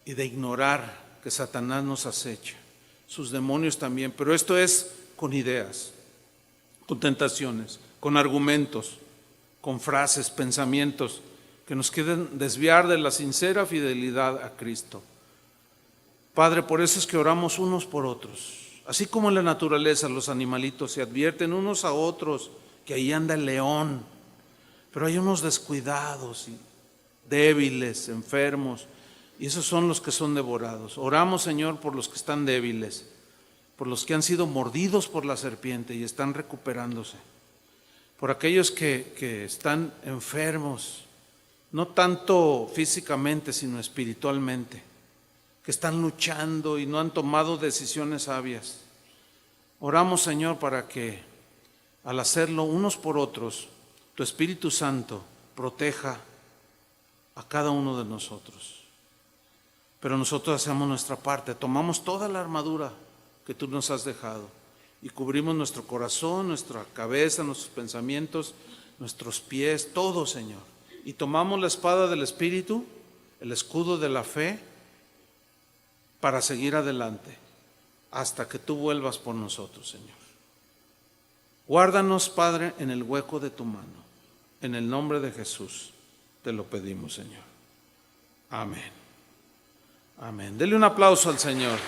y de ignorar que Satanás nos acecha, sus demonios también, pero esto es con ideas, con tentaciones, con argumentos, con frases, pensamientos que nos quieren desviar de la sincera fidelidad a Cristo. Padre, por eso es que oramos unos por otros. Así como en la naturaleza los animalitos se advierten unos a otros que ahí anda el león, pero hay unos descuidados y débiles, enfermos, y esos son los que son devorados. Oramos, Señor, por los que están débiles, por los que han sido mordidos por la serpiente y están recuperándose, por aquellos que están enfermos, no tanto físicamente, sino espiritualmente, que están luchando y no han tomado decisiones sabias. Oramos, Señor, para que al hacerlo unos por otros, tu Espíritu Santo proteja a cada uno de nosotros. Pero nosotros hacemos nuestra parte, tomamos toda la armadura que tú nos has dejado y cubrimos nuestro corazón, nuestra cabeza, nuestros pensamientos, nuestros pies, todo, Señor. Y tomamos la espada del Espíritu, el escudo de la fe, para seguir adelante hasta que tú vuelvas por nosotros, Señor. Guárdanos, Padre, en el hueco de tu mano. En el nombre de Jesús te lo pedimos, Señor. Amén. Amén. Dele un aplauso al Señor.